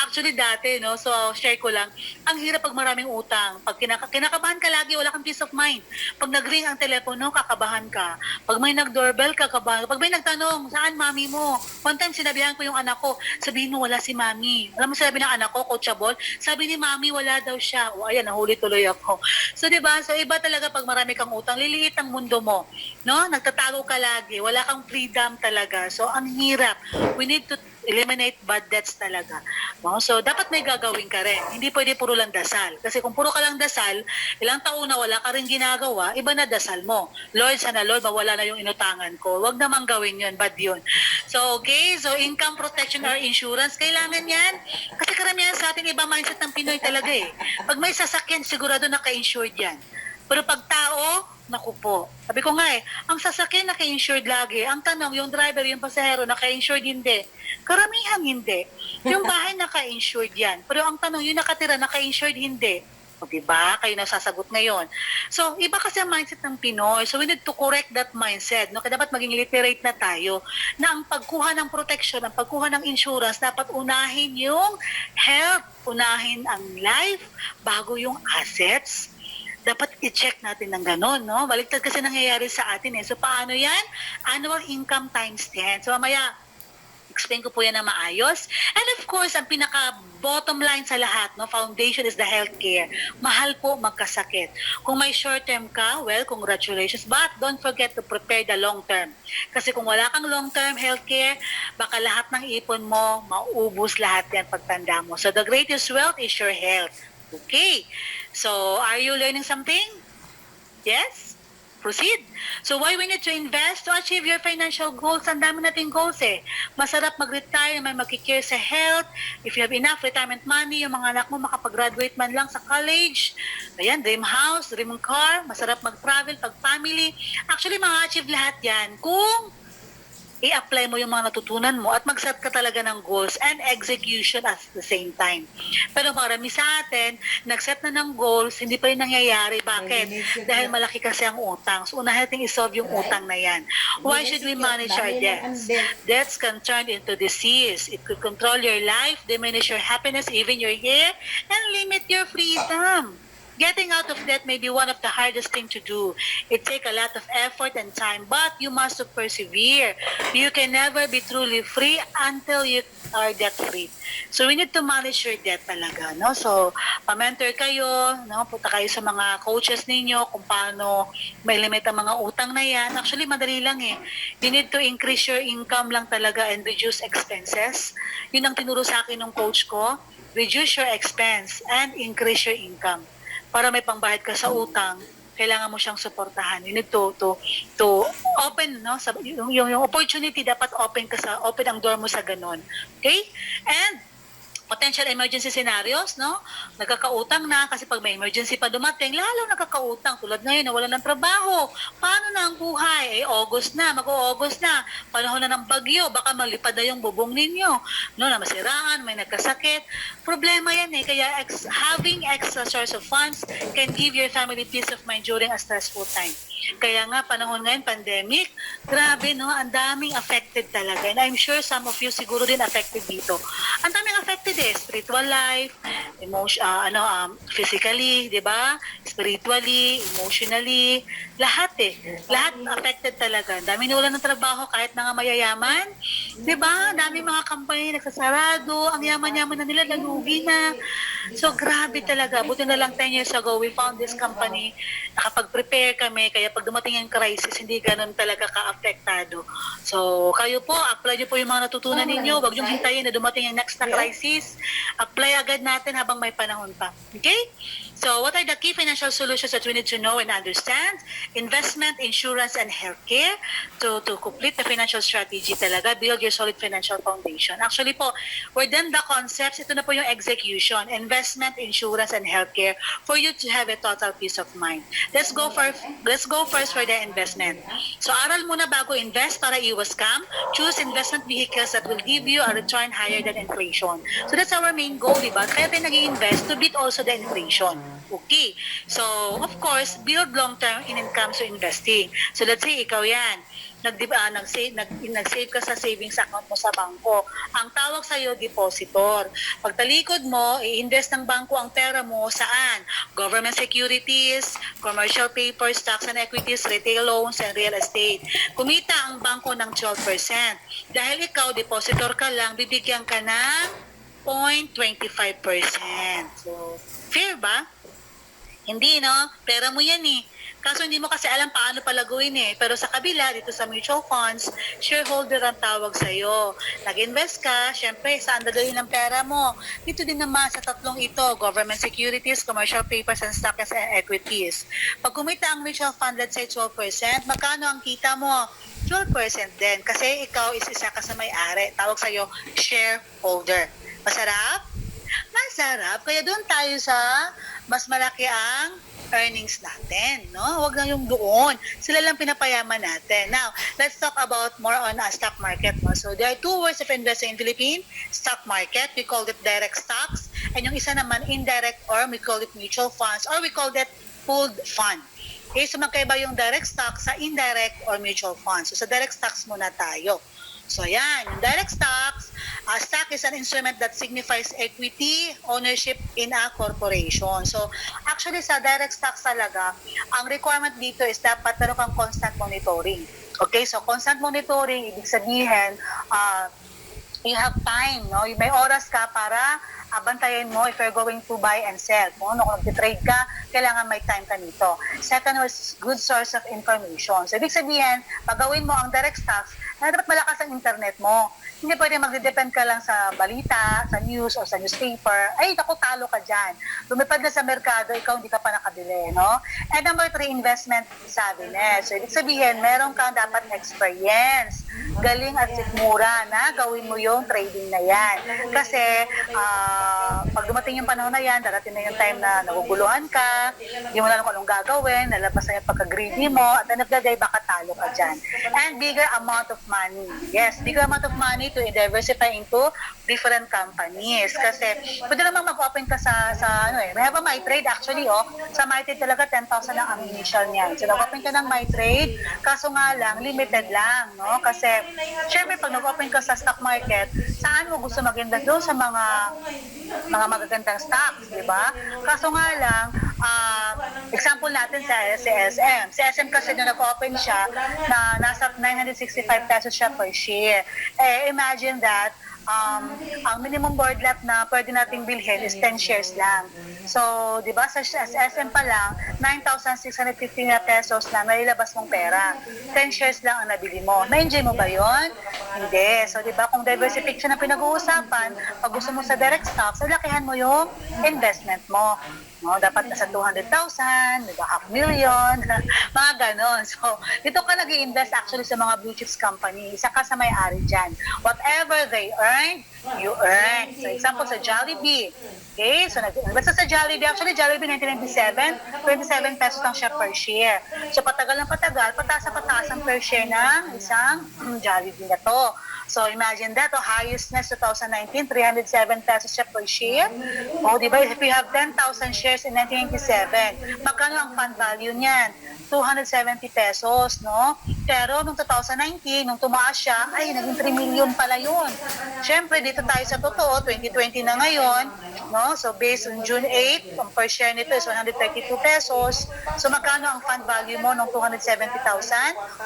Actually dati, no, so share ko lang, ang hirap pag maraming utang. Pag kinakabahan ka lagi, wala kang peace of mind. Pag nag-ring ang telepono, kakabahan ka. Pag may nag-doorbell, kakabahan. Pag may nagtanong, saan mami mo? One time sinabihan ko yung anak ko, sabihin mo wala si mami. Alam mo sabi ng anak ko, coachable, sabi ni mami wala daw siya. O ayan, nahuli tuloy ako. So 'di ba? So iba talaga pag marami kang utang, liliit ang mundo mo. No? Nagtatago ka lagi, wala kang freedom talaga. So ang hirap. We need to eliminate bad debts talaga. No? So dapat may gagawin ka rin. Hindi pwede puro lang dasal. Kasi kung puro ka lang dasal, ilang taon na wala ka rin ginagawa, iba na dasal mo. Lord, sana Lord, mawala na yung inutangan ko. Huwag naman gawin yun, bad yun. So okay, so income protection or insurance, kailangan yan. Kasi karamihan sa atin, iba mindset ng Pinoy talaga eh. Pag may sasakyan, sigurado naka-insured yan. Pero pag tao, naku po. Sabi ko nga eh, ang sasakyan naka-insured lagi. Ang tanong, yung driver, yung pasahero, naka-insured hindi. Karamihan hindi. Yung bahay naka-insured yan. Pero ang tanong, yung nakatira, naka-insured hindi. O diba? Kayo nasasagot ngayon. So, iba kasi ang mindset ng Pinoy. So, we need to correct that mindset. No? Kaya dapat maging literate na tayo na ang pagkuha ng protection, ang pagkuha ng insurance, dapat unahin yung health, unahin ang life, bago yung assets. Dapat i-check natin ng gano'n, no? Baliktad kasi nangyayari sa atin eh. So, paano yan? Annual income times 10. So, mamaya, explain ko po yan na maayos. And of course, ang pinaka-bottom line sa lahat, no, foundation is the healthcare. Mahal po magkasakit. Kung may short-term ka, well, congratulations. But don't forget to prepare the long-term. Kasi kung wala kang long-term healthcare, baka lahat ng ipon mo, maubos lahat yan pagtanda mo. So, the greatest wealth is your health. Okay. So, are you learning something? Yes? Proceed. So, why we need to invest to achieve your financial goals? Ang dami nating goals eh. Masarap mag-retire, may magkikare sa health. If you have enough retirement money, yung mga anak mo makapag-graduate man lang sa college. Ayan, dream house, dream car. Masarap mag-travel, pag-family. Actually, ma-achieve lahat yan kung i-apply mo yung mga natutunan mo at mag-set ka talaga ng goals and execution at the same time. Pero marami sa atin, nag-set na ng goals, hindi pa rin nangyayari. Bakit? Dahil malaki kasi ang utang. So, unahin natin isolve yung utang na yan. Why should we manage our debts? Debts can turn into disease. It could control your life, diminish your happiness, even your year, and limit your freedom. Getting out of debt may be one of the hardest things to do. It takes a lot of effort and time, but you must persevere. You can never be truly free until you are debt-free. So we need to manage your debt talaga, no? So, pa-mentor kayo, no? Punta kayo sa mga coaches ninyo kung paano may limit ang mga utang na yan. Actually, madali lang eh. You need to increase your income lang talaga and reduce expenses. Yun ang tinuro sa akin ng coach ko. Reduce your expense and increase your income. Para may pangbayad ka sa utang, kailangan mo siyang suportahan. You need to open, no? Yung opportunity, dapat open ang door mo sa ganun. Okay? And potential emergency scenarios, no? Nagkakautang na kasi pag may emergency pa dumating, lalo nagkakautang. Tulad ngayon, nawalan ng trabaho. Paano na ang buhay? August na, mag-August na. Panahon na ng bagyo, baka malipad na yung bubong ninyo. No, na masiraan, may nagkasakit. Problema yan eh. Kaya having extra source of funds can give your family peace of mind during a stressful time. Kaya nga, panahon ngayon, pandemic, grabe, no? Ang daming affected talaga. And I'm sure some of you siguro din affected dito. Ang daming affected eh. Spiritual life, physically, di ba? Spiritually, emotionally, lahat eh. Lahat affected talaga. Ang dami nawalan ng trabaho kahit mga mayayaman. Di ba? Ang dami mga company nagsasarado. Ang yaman-yaman na nila, nalugi na. So, grabe talaga. Buti na lang 10 years ago, we found this company. Nakapag-prepare kami. Kaya pag dumating yung crisis, hindi ganun talaga ka-apektado. So, kayo po, apply nyo po yung mga natutunan ninyo. Huwag nyo hintayin na dumating yung next na crisis. Apply agad natin habang may panahon pa. Okay? So what are the key financial solutions that we need to know and understand? Investment, insurance, and healthcare to complete the financial strategy talaga, build your solid financial foundation. Actually po, we're done the concepts, ito na po yung execution, investment, insurance, and healthcare for you to have a total peace of mind. Let's go first for the investment. So aral muna bago invest para iwas scam. Choose investment vehicles that will give you a return higher than inflation. So that's our main goal, diba? Kaya tayo nag-i-invest to beat also the inflation. Okay. So, of course, build long-term in income to investing. So, let's say, ikaw yan, nag-save ka sa savings account mo sa bangko. Ang tawag sa'yo, depositor. Pagtalikod mo, i-invest ng bangko ang pera mo saan? Government securities, commercial paper, stocks and equities, retail loans, and real estate. Kumita ang bangko ng 12%. Dahil ikaw, depositor ka lang, bibigyan ka ng 0.25%. So, fair ba? Hindi, no? Pera mo yan eh. Kaso hindi mo kasi alam paano palaguin eh. Pero sa kabila, dito sa mutual funds, shareholder ang tawag sa'yo. Nag-invest ka, syempre, saan dadalhin ang pera mo? Dito din naman sa tatlong ito, government securities, commercial papers, and stocks and equities. Pag kumita ang mutual fund, let's say 12%, magkano ang kita mo? 12% din. Kasi ikaw is isa ka sa may-ari. Tawag sa'yo, shareholder. Masarap? Masarap. Kaya doon tayo sa mas malaki ang earnings natin, no? Huwag na yung doon. Sila lang pinapayaman natin. Now, let's talk about more on stock market. No? So, there are two ways of investing in Philippines. Stock market, we call it direct stocks. And yung isa naman, indirect, or we call it mutual funds, or we call it pooled fund. Okay, so magkaiba yung direct stocks sa indirect or mutual funds. So, sa direct stocks muna tayo. So, yan. Yung direct stocks, stock is an instrument that signifies equity ownership in a corporation. So, actually, sa direct stocks talaga, ang requirement dito is dapat meron kang constant monitoring. Okay? So, constant monitoring, ibig sabihin, you have time, no? May oras ka para bantayan mo if you're going to buy and sell. Kung nag-trade ka, kailangan may time ka nito. Second was good source of information. So, ibig sabihin, pag gawin mo ang direct stocks, dapat malakas ang internet mo. Hindi pwede magde-depend ka lang sa balita, sa news, o sa newspaper. Ay, naku, talo ka dyan. Lumipad na sa merkado, ikaw hindi ka pa nakabili, no? And number 3, investment savviness. So, ibig sabihin, meron kang dapat experience, galing at sikmura na gawin mo yung trading na yan. Kasi, pag dumating yung panahon na yan, darating na yung time na naguguluhan ka, hindi mo na alam kung anong gagawin, nalabas na yung pagka-greedy mo, at end of the day, baka talo ka dyan. And bigger amount of money. Yes, bigger amount of money to diversify into different companies. Kasi, pwede naman mag-open ka sa may have a MyTrade actually, sa MyTrade talaga 10,000 lang ang initial niyan. So, nag-open ka ng MyTrade, kaso nga lang, limited lang, no? Kasi, syempre, pag nag-open ka sa stock market, saan mo gusto mag-invest doon sa mga magagandang stocks, di ba? Kaso nga lang, example natin sa SM. Si SM kasi nung nag-open siya, na nasa 965 pesos siya per share. Imagine that, ang minimum board lot na pwede nating bilhin is 10 shares lang. So, di ba, sa SM pa lang, 9,650 na pesos na nailabas mong pera. 10 shares lang ang nabili mo. Na-enjoy mo ba yon? Hindi. So, di ba, kung diversification na pinag-uusapan, pag gusto mo sa direct stocks, lakihan mo yung investment mo. No, dapat nasa 200,000, diba, 500,000, mga ganon. So, dito ka nag-i-invest actually sa mga blue chips company. Isa ka sa may-ari dyan. Whatever they earn, you earn. So, example sa Jollibee. Okay, so nag-invest sa Jollibee. Actually, Jollibee 1997, 27 pesos lang siya per share. So, patagal ng patagal, pataas ang per share ng isang Jollibee na to. So, imagine that, highest na 2019, 307 pesos siya per share. O, di ba, if you have 10,000 shares in 1997, magkano ang fund value niyan? 270 pesos, no? Pero, noong 2019, nung tumaas siya, ay, naging 3 million pala yun. Siyempre, dito tayo sa totoo, 2020 na ngayon, no? So, based on June 8, ang per share nito is 132 pesos. So, magkano ang fund value mo nung 270,000?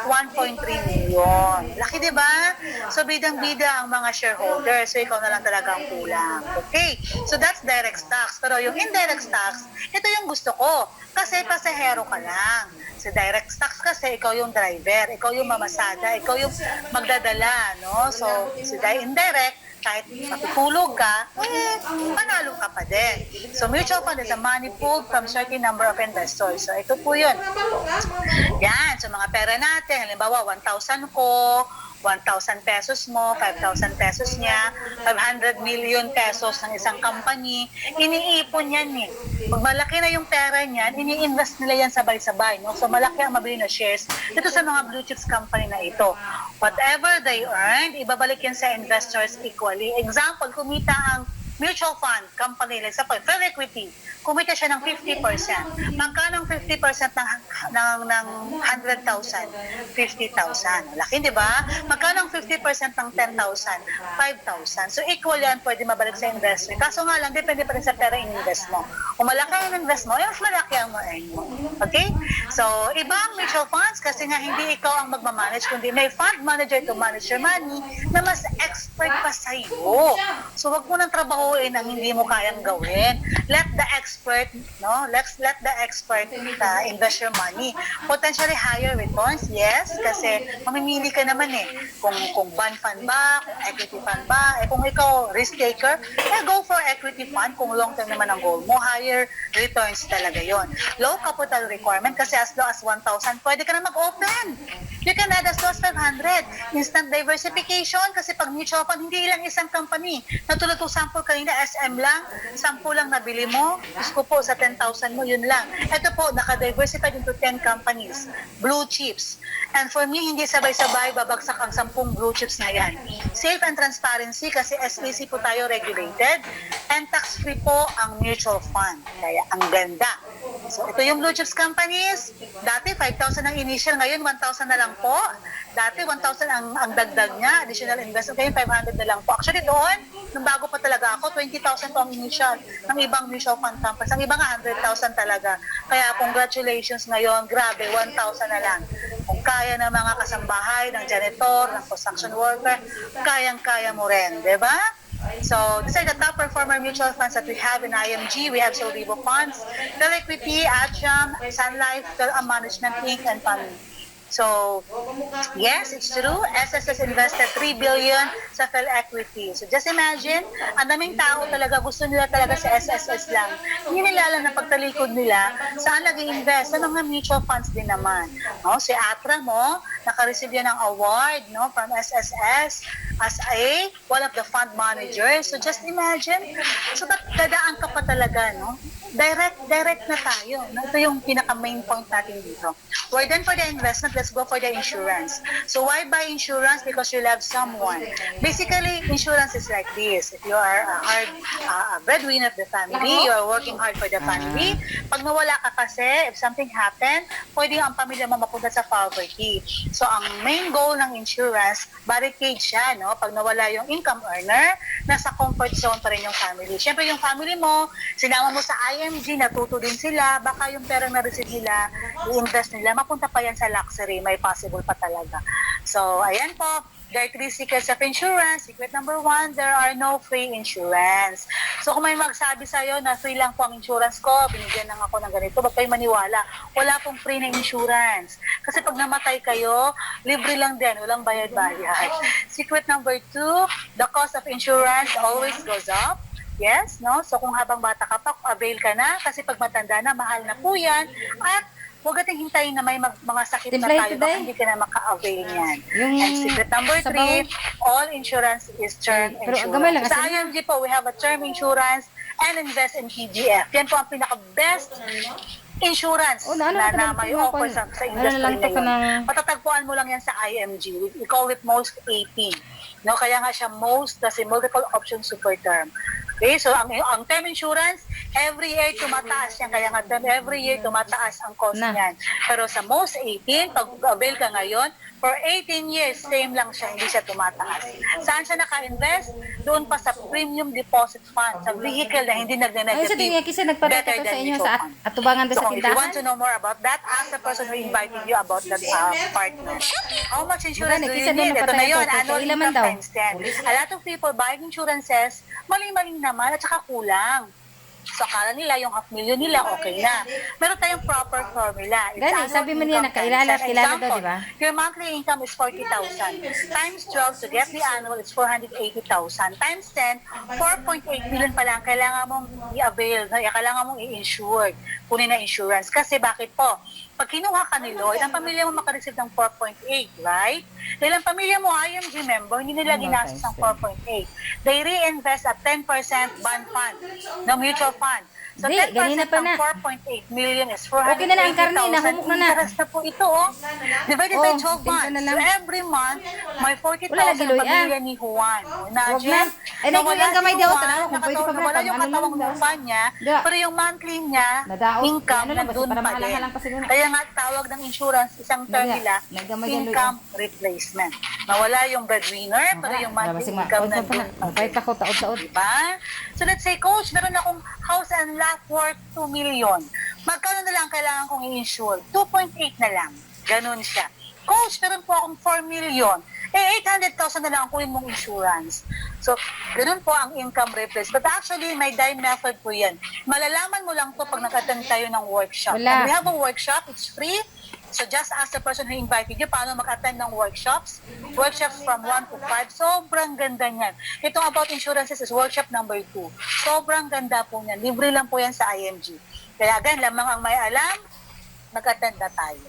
1.3 million. Laki, di ba? So, bidang-bida ang mga shareholders. So, ikaw na lang talaga ang kulang. Okay? So, that's direct stocks. Pero yung indirect stocks, ito yung gusto ko. Kasi pasahero ka lang. Sa direct stocks kasi, ikaw yung driver, ikaw yung mamasada, ikaw yung magdadala, no? So, sa indirect, kahit matutulog ka, panalo ka pa din. So mutual fund is a money pool from certain number of investors. So ito po yun. Yan, so mga pera natin, halimbawa 1,000 ko, 1,000 pesos mo, 5,000 pesos niya, 500 million pesos ng isang company, iniipon yan eh. Pag malaki na yung pera niyan, ini-invest nila yan sabay-sabay. No? So malaki ang mabili na shares dito sa mga blue chips company na ito. Whatever they earned, ibabalik yan sa investors equally. Example, kumita ang mutual fund company, like sa Fair Equity, kumita siya ng 50%. Magkano ang 50% ng 100,000? 50,000. Laki, di ba? Magkano ang 50% ng 10,000? 5,000. So equal yan, pwede mabalik sa investor. Kaso nga lang, depende pa rin sa pera in-invest mo. Kung malaki ang invest mo, mas malaki ang ma-earn mo. Okay? So, iba ang mutual funds kasi nga hindi ikaw ang magmamanage, kundi may fund manager to manage your money na mas expert pa sa'yo. So, wag mo nang trabahuin ang hindi mo kayang gawin. Let the expert, no? Let the expert invest your money. Potentially higher returns, yes, kasi mamimili ka naman eh. Kung bond fund ba, kung equity fund ba, kung ikaw risk taker, go for equity fund kung long term naman ang goal mo, higher returns talaga yon. Low capital requirement kasi as low as 1,000, pwede ka na mag-open. You can add as low as 500. Instant diversification kasi pag mutual fund, hindi lang isang company. Natulad ko sample kanina, SM lang, 10 lang nabili mo, gusto po sa 10,000 mo, yun lang. Ito po, naka-diversified into 10 companies, blue chips. And for me, hindi sabay-sabay babagsak ang 10 blue chips na yan. Safe and transparency kasi SEC po tayo regulated and tax-free po ang mutual fund. Kaya ang ganda. So ito yung blue chips companies. Dati 5,000 ang initial, ngayon 1,000 na lang po. Dati 1,000 ang dagdag niya, additional investment, ngayon 500 na lang po. Actually doon, nung bago pa talaga ako, 20,000 po ang initial ng ibang mutual fund companies. Ang ibang 100,000 talaga. Kaya congratulations ngayon, grabe, 1,000 na lang. Kung kaya ng mga kasambahay, ng janitor, ng construction worker, kayang-kaya mo rin, di ba? So, these are the top performer mutual funds that we have in IMG. We have Solvivo Funds, Fair Equity, Atrium, Sun Life, Management Inc., and Family. So, yes, it's true. SSS invested 3 billion sa Fair Equity. So, just imagine, ang daming tao talaga, gusto nila talaga sa SSS lang. Hindi nila alam na pagtalikod nila, saan nag-invest? Sa mga mutual funds din naman. No? Si Atra mo, naka-receive yan ng award, no, from SSS as one of the fund managers. So, just imagine, so dadaan ka pa talaga, no? Direct na tayo. No? Ito yung pinaka-main point natin dito. We're done for the investment, let's go for the insurance. So why buy insurance? Because you love someone. Basically, insurance is like this. If you are a breadwinner of the family, you are working hard for the family. Pag nawala ka kasi, if something happened, pwede ang pamilya mo mapunta sa poverty. So ang main goal ng insurance, barricade siya, no? Pag nawala yung income earner, nasa comfort zone pa rin yung family. Siyempre yung family mo, sinama mo sa IMG, natuto din sila, baka yung pera na receive nila, i-invest nila, mapunta pa yan sa luxury, may possible pa talaga. So, ayan po, there are 3 secrets of insurance. Secret number 1, there are no free insurance. So, kung may magsabi sa'yo na free lang po ang insurance ko, binigyan lang ako ng ganito, wag kayo maniwala. Wala pong free na insurance. Kasi pag namatay kayo, libre lang din, walang bayad-bayad. Secret number 2, the cost of insurance always goes up. Yes, no? So kung habang bata ka pa, avail ka na kasi pag matanda na, mahal na po yan. At huwag natin hintayin na may mga sakit na tayo baka hindi ka na maka-avail yan. And secret number 3, all insurance is term insurance. Sa IMG po, we have a term insurance and invest in TGF. Yan po ang pinaka-best insurance na may offer sa industry na yun. Patatagpuan mo lang yan sa IMG. We call it most 18. No, kaya nga siya most kasi multiple option super term. Okay, so ang term insurance, every year tumataas yan. Kaya nga every year tumataas ang cost niyan. Pero sa most 18, pag avail ka ngayon, for 18 years, same lang siya, hindi siya tumataas. Saan siya naka-invest? Doon pa sa premium deposit fund, sa vehicle na hindi nagne-negative. Better than mutual fund. So if you want to know more about that, ask the person who invited you about that partner. How much insurance do you need? Ito na yun, annual income times 10. A lot of people buying insurances, mali-mali naman at saka kulang. So, akala nila yung half million nila, okay na. Meron tayong proper formula. It's Gani, annual sabi mo niya, income nakilala times 10. daw, Example, di ba? your monthly income is 40,000. Times 12 to get the annual is 480,000. Times 10, 4.8 million pa lang kailangan mong i-avail, kailangan mong i-insure, kunin na insurance. Kasi bakit po? Pag kinuha ka ni Lloyd, ang pamilya mo makareceive ng 4.8, right? Dahil ang pamilya mo IMG member, hindi nila ginastos ng 4.8. They reinvest at 10% bond fund, no mutual fund. So, Di, 10% ganina pa na. ng 4.8 million is Okay na na ang karne, 480,000. nahumok na na. Interest na po ito, oh. Divided by 12 tinta months. na So, lang. every month, may 40,000 Wala lagi, Loy, pamilya ni Juan. Huwag Imagine, na. Ay, nawala ang gamay si daw, Juan, tanaw, kung pwede pa ba, nawala yung ano lang katawang daw. lupa niya, Da. pero yung monthly niya, Nadaos. income, Ano lang, basta nandun para pa din. maalang-alang pa siguro. Kaya nga, tawag ng insurance, isang term Nagda- nila, nagdamay yan, Loy, income replacement. Nawala yung breadwinner, pero yung monthly income nandun pa Kahit din. ako, taod-taod. Diba? So let's say, coach, meron akong house and lot worth 2 million. Magkano na lang kailangan kong i-insure? 2.8 na lang. Ganun siya. Coach, meron po akong 4 million. 800,000 na lang ang kunin mong insurance. So, ganun po ang income replace. But actually, may DIME method po yan. Malalaman mo lang to pag nag-attend tayo ng workshop. Wala. And we have a workshop, it's free. So just ask the person who invited you paano mag-attend ng workshops. Workshops from 1 to 5. Sobrang ganda niyan. Itong about insurances is workshop number 2. Sobrang ganda po niyan. Libre lang po yan sa IMG. Kaya again, lamang ang may alam, mag-attend na tayo.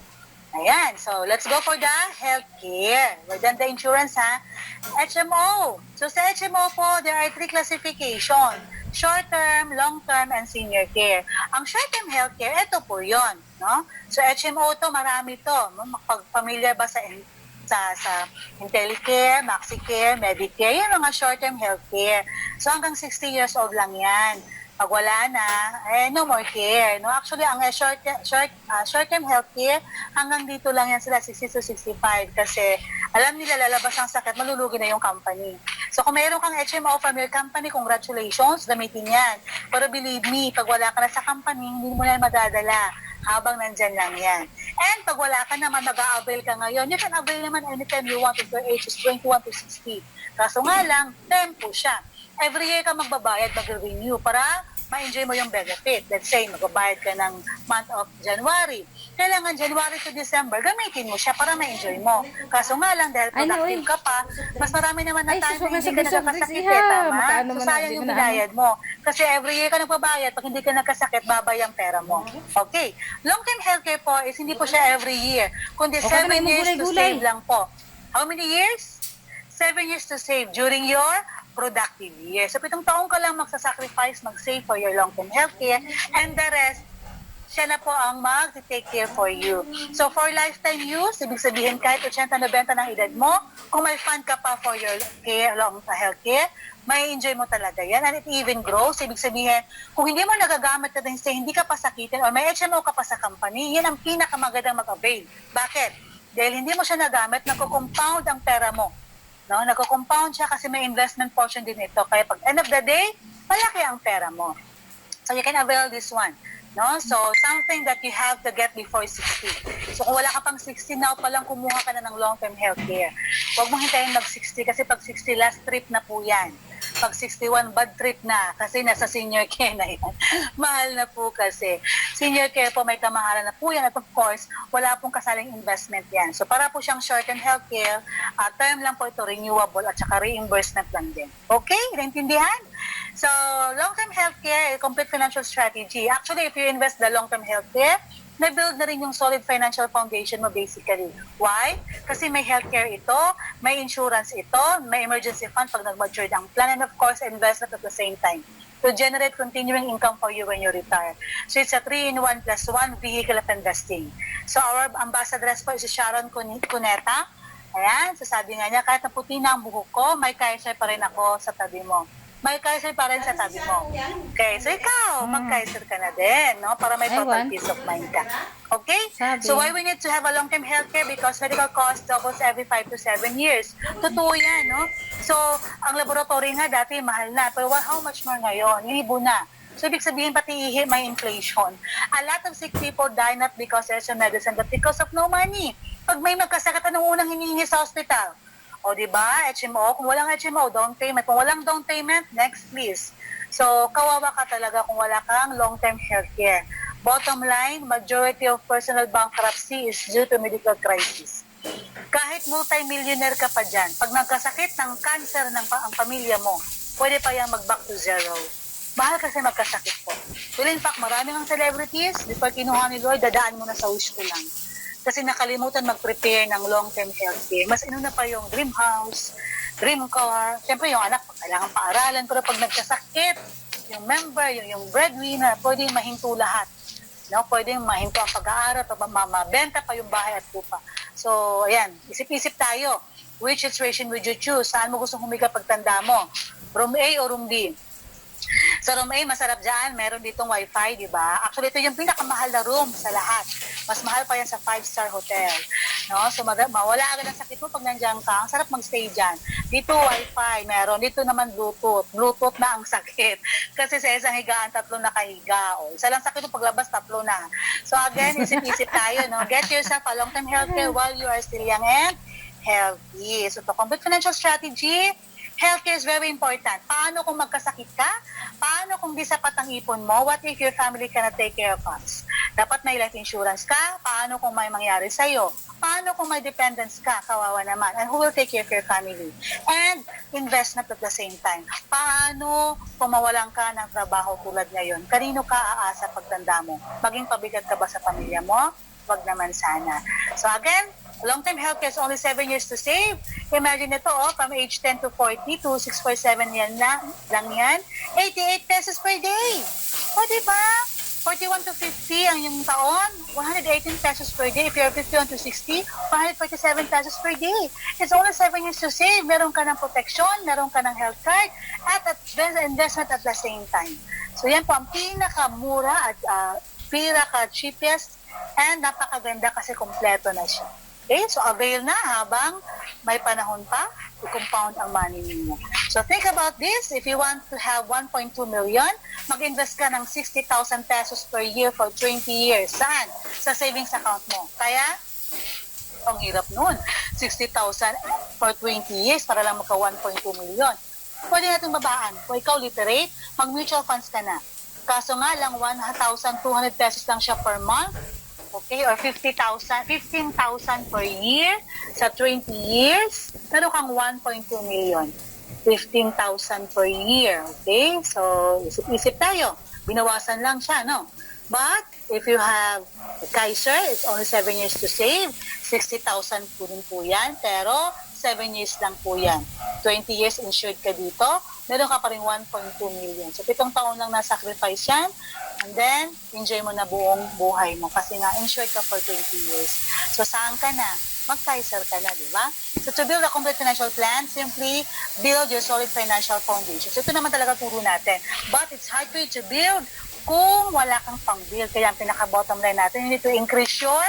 Ayan. So let's go for the healthcare. We're done the insurance, ha? HMO. So sa HMO po, there are 3 classification. Short-term, long-term, and senior care. Ang short-term healthcare, ito po yon, no? So HMO to, marami to. Pag familiar ba sa IntelliCare, MaxiCare, Medicare, yung mga short-term healthcare. So hanggang 60 years old lang yan. Pag wala na, no more care. No? Actually, ang short-term healthcare, hanggang dito lang yan sila, 60 to 65. Kasi alam nila, lalabas ang sakit, malulugi na yung company. So kung mayroon kang HMO from your company, congratulations, gamitin yan. Pero believe me, pag wala ka na sa company, hindi mo na yan madadala habang nandyan lang yan. And pag wala ka naman, mag-a-avail ka ngayon, you can avail naman anytime you want if your age is 21 to 60. Kaso nga lang, tempo siya. Every year ka magbabayad, mag-renew para ma-enjoy mo yung benefit. Let's say, magbabayad ka ng month of January. Kailangan January to December, gamitin mo siya para ma-enjoy mo. Kaso nga lang, dahil productive ka pa, mas marami naman na time na hindi ka nakakasakit, tama? So, sayang yung binayad mo. Kasi every year ka nagbabayad, pag hindi ka nagkasakit, babay ang pera mo. Okay. Long-term healthcare po is hindi po siya every year, kundi 7 years to save lang po. How many years? 7 years to save during your productive year. So, 7 taong ka lang magsasacrifice, mag-save for your long-term healthcare, and the rest, siya na po ang mag-take care for you. So, for lifetime use, ibig sabihin kahit 80-90 ng edad mo, kung may fund ka pa for your care, long-term healthcare, may enjoy mo talaga yan. And it even grows. Ibig sabihin, kung hindi mo nagagamit na din, hindi ka pa sakitin, or may HMO ka pa sa company, yan ang pinakamagandang mag-avail. Bakit? Dahil hindi mo siya nagamit, nagko-compound ang pera mo. No, nagko-compound siya kasi may investment portion din ito. Kaya pag end of the day, malaki ang pera mo. So you can avail this one. No? So something that you have to get before 60. So kung wala ka pang 60, now pa lang kumuha ka na ng long-term healthcare. Huwag mong hintayin mag-60 kasi pag 60, last trip na po yan. Pag 61, bad trip na kasi nasa senior care na yan. Mahal na po kasi. Senior care po may kamahalan na po yan at of course, wala pong kasaling investment yan. So para po siyang short-term healthcare, term lang po ito, renewable at saka reimbursement lang din. Okay? Naintindihan? So, long-term healthcare, complete financial strategy. Actually, if you invest the long-term healthcare, na-build na rin yung solid financial foundation mo basically. Why? Kasi may healthcare ito, may insurance ito, may emergency fund pag nag-mature ang plan, and of course, investment at the same time to generate continuing income for you when you retire. So it's a 3-in-1 plus 1 vehicle of investing. So our ambassadress po is si Sharon Cuneta. Ayan, so sabi nga niya, kahit naputi na ang buhok ko, may Kaiser pa rin ako sa tabi mo. May Kaiser pa rin sa tabi mo. Okay, so ikaw, mag-Kaiser ka na din, no? Para may total peace of mind ka. Okay? So why we need to have a long-term healthcare? Because medical cost doubles every 5 to 7 years. Totoo yan, no? So, ang laboratory nga dati mahal na, pero how much more ngayon? Libo na. So, ibig sabihin pati may inflation. A lot of sick people die not because there's a medicine, but because of no money. Pag may magkasakit, anong unang hinihingi sa hospital? O, di ba? HMO. Kung walang HMO, down payment. Kung walang down payment, next please. So, kawawa ka talaga kung wala kang long-term healthcare. Bottom line, majority of personal bankruptcy is due to medical crisis. Kahit multi-millionaire ka pa dyan, pag nagkasakit ng cancer ng ang pamilya mo, pwede pa yung mag-back to zero. Mahal kasi magkasakit po. Well, in fact, marami ng celebrities, before kinuha ni Lord, dadaan mo na sa wish ko lang. Kasi nakalimutan mag-prepare ng long-term healthcare. Mas inuna pa yung dream house, dream car. Siyempre yung anak, kailangan paaralan. Pero pag nagkasakit, yung member, yung breadwinner, pwedeng mahinto lahat. No, pwedeng mahinto ang pag-aaral, mabenta pa yung bahay at lupa. So, ayan, isip-isip tayo. Which situation would you choose? Saan mo gustong humiga pagtanda mo? Room A o room B? Sa room A, masarap dyan. Meron ditong wifi, di ba? Actually, ito yung pinakamahal na room sa lahat. Mas mahal pa yan sa 5-star hotel. No? So, mawala agad ang sakit mo pag nandiyan ka. Ang sarap mag-stay dyan. Dito, wifi meron. Dito naman, Bluetooth. Bluetooth na ang sakit. Kasi sa isang higaan, 3 nakahiga. O, isa lang sakit mo paglabas, 3 na. So, again, isip-isip tayo. No? Get yourself a long-term healthcare while you are still young and healthy. So, to complete financial strategy, healthcare is very important. Paano kung magkasakit ka? Paano kung di sapat ang ipon mo? What if your family cannot take care of us? Dapat may life insurance ka? Paano kung may mangyari sa'yo? Paano kung may dependents ka? Kawawa naman. And who will take care of your family? And investment at the same time. Paano kung mawalan ka ng trabaho tulad ngayon? Kanino ka aasa pagtanda mo? Maging pabigat ka ba sa pamilya mo? Wag naman sana. So again, long-term healthcare is only 7 years to save. Imagine ito, from age 10 to 40 to 647 yan lang yan. 88 pesos per day. O, diba? 41 to 50 ang yung taon. 118 pesos per day. If you're 51 to 60, 147 pesos per day. It's only 7 years to save. Meron ka ng protection, meron ka ng health card, at investment at the same time. So yan po ang pinakamura at pinaka-cheapest and napakaganda kasi kompleto na siya. Okay, so avail na habang may panahon pa i-compound ang money ninyo. So think about this. If you want to have 1.2 million, mag-invest ka ng 60,000 pesos per year for 20 years. Saan? Sa savings account mo. Kaya, ang hirap nun. 60,000 for 20 years para lang magka 1.2 million. Pwede natin babaan. Kung ikaw literate, mag-mutual funds ka na. Kaso nga lang, 1,200 pesos lang siya per month. Okay, or 15,000 per year sa 20 years, meron kang 1.2 million. 15,000 per year. Okay, so isip-isip tayo. Binawasan lang siya, no? But if you have Kaiser, it's only 7 years to save. 60,000 po din po yan, pero 7 years lang po yan. 20 years insured ka dito, meron ka pa rin 1.2 million. So 7 taon lang na-sacrifice yan, and then, enjoy mo na buong buhay mo kasi nga, insured ka for 20 years. So, saan ka na? Mag-Kaiser ka na, di ba? So, to build a complete financial plan, simply build your solid financial foundation. So, ito naman talaga turo natin. But, it's hard for you to build kung wala kang pang-build. Kaya, ang pinaka-bottom line natin, you need to increase your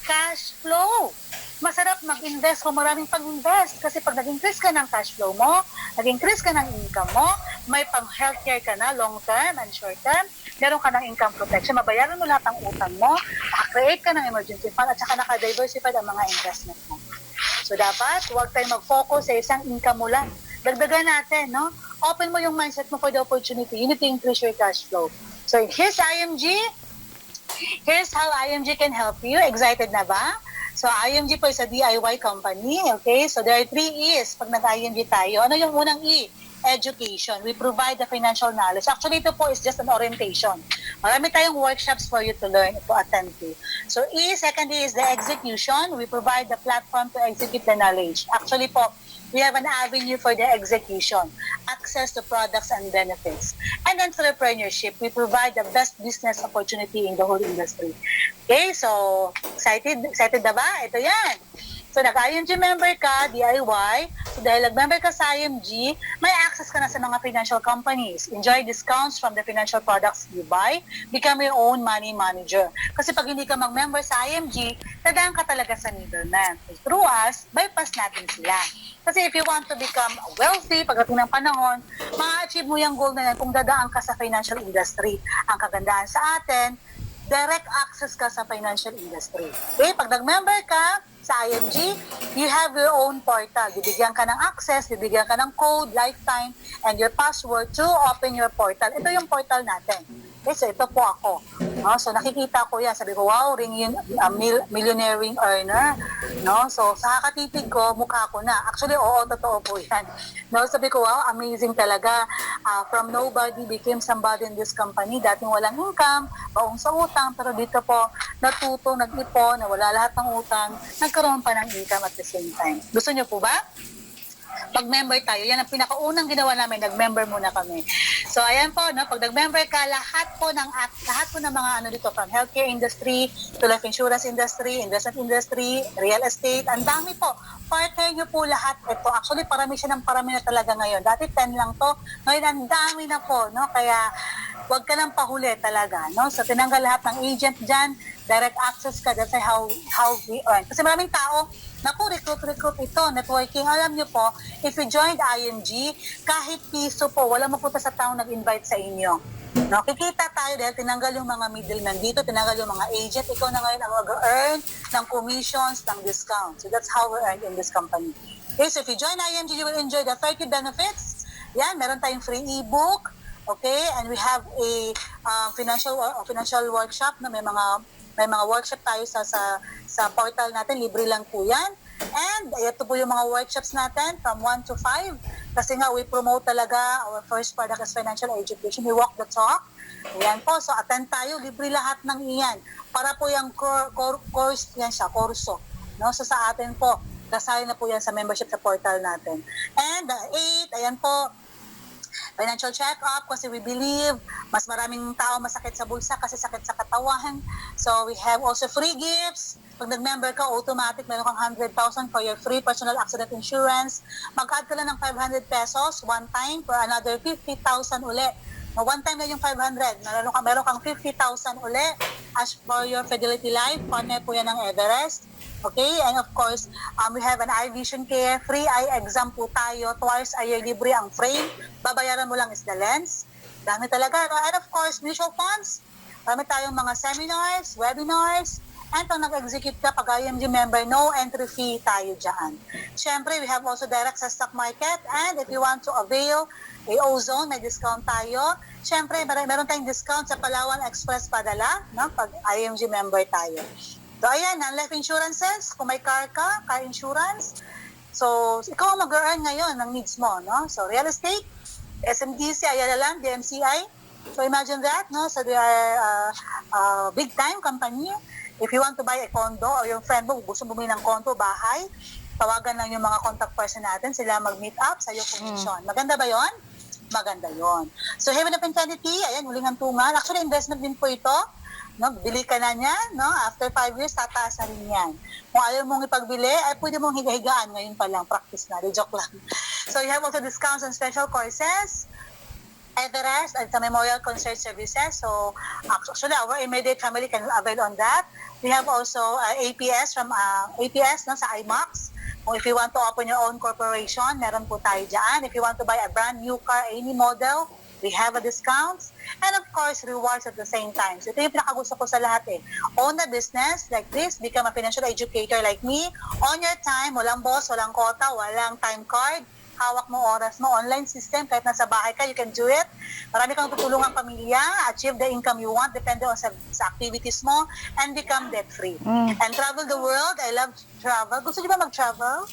cash flow. Masarap mag-invest kung maraming pag-invest. Kasi pag nag-increase ka ng cash flow mo, nag-increase ka ng income mo, may pang-healthcare ka na, long-term and short-term, meron ka ng income protection, mabayaran mo lahat ng utang mo, create ka ng emergency fund, at saka naka-diversified ang mga investment mo. So dapat, huwag tayo mag-focus sa isang income mo lang. Dagdagan natin, no? Open mo yung mindset mo for the opportunity. You need to increase your cash flow. So here's IMG. Here's how IMG can help you. Excited na ba? So, IMG po is a DIY company, okay? So, there are 3 E's pag nag-IMG tayo. Ano yung unang E? Education. We provide the financial knowledge. Actually, ito po is just an orientation. Marami tayong workshops for you to learn, to attend to. So, E, second E is the execution. We provide the platform to execute the knowledge. Actually po, we have an avenue for the execution, access to products and benefits. And entrepreneurship, we provide the best business opportunity in the whole industry. Okay, so excited na ba? Ito yan. So, nag-IMG member ka, DIY. So, dahil nag-member ka sa IMG, may access ka na sa mga financial companies. Enjoy discounts from the financial products you buy. Become your own money manager. Kasi pag hindi ka mag-member sa IMG, tadaan ka talaga sa middleman. Through us, bypass natin sila. Kasi if you want to become wealthy, pagdating ng panahon, ma-achieve mo yung goal na yan kung dadaan ka sa financial industry. Ang kagandahan sa atin, direct access ka sa financial industry. Okay? Pag nag-member ka, sa IMG, you have your own portal. Bibigyan ka ng access, bibigyan ka ng code, lifetime, and your password to open your portal. Ito yung portal natin. Okay, so ito po ako. No? So nakikita ko yan. Sabi ko, wow, millionaire ring earner. No? So sa kakatipid ko, mukha ko na. Actually, oo, totoo po yan. No? Sabi ko, wow, amazing talaga. From nobody became somebody in this company. Dating walang income, baong sa utang, pero dito po, natuto, nag-ipon, nawala lahat ng utang, nagkaroon pa ng income at the same time. Gusto niyo po ba? Mag-member tayo. Yan ang pinakaunang ginawa namin, nag-member muna kami. So ayan po, no, pag nag-member ka, lahat po ng mga ano dito, from healthcare industry to life insurance industry, investment industry, real estate, ang dami po. Partner nyo po lahat ito. Actually, parami siya ng parami na talaga ngayon. Dati 10 lang to, ngayon ang dami na po, no? Kaya huwag ka nang pahuli talaga, no? So tinanggal lahat ng agent dyan, direct access ka, that's how we earn. Kasi maraming tao, naku, recruit ito, networking. Alam nyo po, if you joined IMG, kahit piso po, wala mapunta sa taong nag-invite sa inyo. No, kikita tayo dahil tinanggal yung mga middlemen dito, tinanggal yung mga agent. Ikaw na ngayon ang mag-earn ng commissions, ng discount. So that's how we earn in this company. Okay, so if you join IMG, you will enjoy the 30 benefits. Yan, meron tayong free ebook. Okay, and we have a financial workshop na may mga workshop tayo sa portal natin, libre lang po yan. And ito po yung mga workshops natin from 1 to 5. Kasi nga we promote talaga our first product is financial education. We walk the talk. Ayan po, so attend tayo, libre lahat ng iyan. Para po yung course yan siya, kurso. No? So sa atin po, kasali na po yan sa membership sa portal natin. And 8, ayan po, financial check-up kasi we believe mas maraming tao masakit sa bulsa kasi sakit sa katawan. So we have also free gifts. Pag nag-member ka, automatic meron kang 100,000 for your free personal accident insurance. Mag-add ka lang ng 500 pesos one time for another 50,000 uli. No, one time na yung 500. Meron kang 50,000 uli as for your Fidelity Life. Partner po yan ng Everest. Okay, and of course, we have an eye vision care. Free eye exam po tayo. Twice a year, libre ang frame. Babayaran mo lang is the lens. Dami talaga. And of course, mutual funds. Dami tayong mga seminars, webinars. And pag nag-execute ka, pag IMG member, no entry fee tayo dyan. Siyempre, we have also direct sa stock market. And if you want to avail a Ozone, may discount tayo. Siyempre, meron tayong discount sa Palawan Express padala, no? Pag IMG member tayo. So, ayan, life insurances, kung may car ka, car insurance. So, ikaw ang mag-earn ngayon ng needs mo, no? So, real estate, SMDC, Ayala Land, DMCI. So, imagine that, no? So, they are big-time company. If you want to buy a condo or yung friend mo, gusto bumili ng condo, bahay, tawagan lang yung mga contact person natin, sila mag-meet up sa iyo commission. Maganda ba yon? Maganda yon. So, Heaven of Infinity, ayan, huling hantungan. Actually, investment din po ito. No, bili ka na niya, no? After 5 years, tataas na rin yan. Kung ayaw mong ipagbili, ay pwede mong higa-higaan. Ngayon pa lang, practice na. Joke lang. So, you have also discounts on special courses, Everest, and sa Memorial Concert Services. So, actually, our immediate family can avail on that. We have also APS from APS no, sa IMAX. Kung if you want to open your own corporation, meron po tayo dyan. If you want to buy a brand new car, any model, we have a discounts. And of course, rewards at the same time. So ito yung pinakagusto ko sa lahat eh. Own a business like this, become a financial educator like me. On your time, walang boss, walang quota, walang time card. Hawak mo oras mo, online system, kahit nasa bahay ka, you can do it. Marami kang tutulungan pamilya, achieve the income you want, depende on sa activities mo, and become debt-free. And travel the world, I love travel. Gusto niyo ba mag-travel?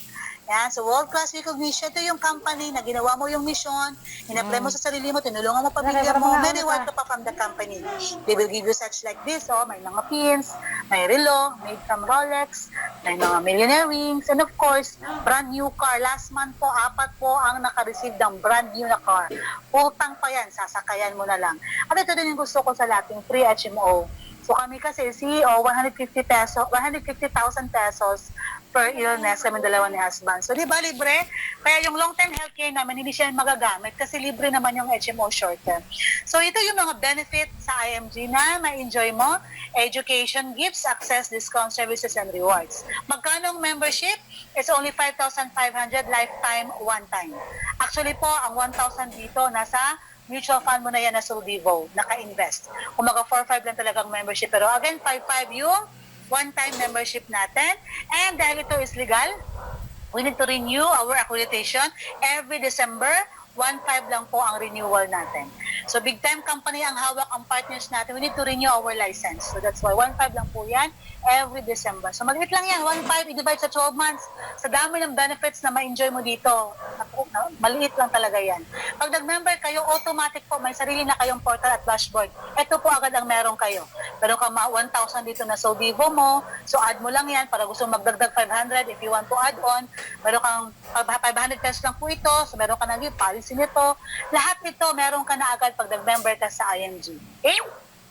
Yan, so world-class recognition, ito yung company na ginawa mo yung mission, in-apply mo sa sarili mo, tinulungan mo pamilya mo, may reward ka pa from the company. They will give you such like this, may mga pins, may relo, made from Rolex, may mga millionaire rings, and of course, brand new car. Last month po, 4 po ang naka-receive ng brand new na car. Utang pa yan, sasakayan mo na lang. At ito din yung gusto ko sa lating free HMO. So kami kasi CEO, 150,000 pesos per illness kami dalawa ni husband. So di ba libre? Kaya yung long-term healthcare namin hindi siya magagamit kasi libre naman yung HMO short-term. So ito yung mga benefit sa IMG na ma-enjoy mo. Education, gifts, access, discount, services, and rewards. Magkano ang membership? It's only 5,500 lifetime, one time. Actually po, ang 1,000 dito nasa mutual fund mo na yan na Solvivo, naka-invest. Kung maga 4-5 lang talagang membership. Pero again, 5-5 yung one-time membership natin. And dahil ito is legal, we need to renew our accreditation every December. 1.5 lang po ang renewal natin. So big time company ang hawak ang partners natin. We need to renew our license. So that's why 1.5 lang po yan every December. So maliit lang yan, 1.5 i-divide sa 12 months. Sa dami ng benefits na ma-enjoy mo dito, maliit lang talaga yan. Pag nag-member kayo, automatic po, may sarili na kayong portal at dashboard. Ito po agad ang meron kayo. Meron ka 1,000 dito na Sodivo mo, so add mo lang yan para gusto magdagdag 500 if you want to add on. Meron kang 500 pesos lang po ito, so meron ka na policy nito. Lahat ito meron ka na agad pag nag-member ka sa IMG. Okay?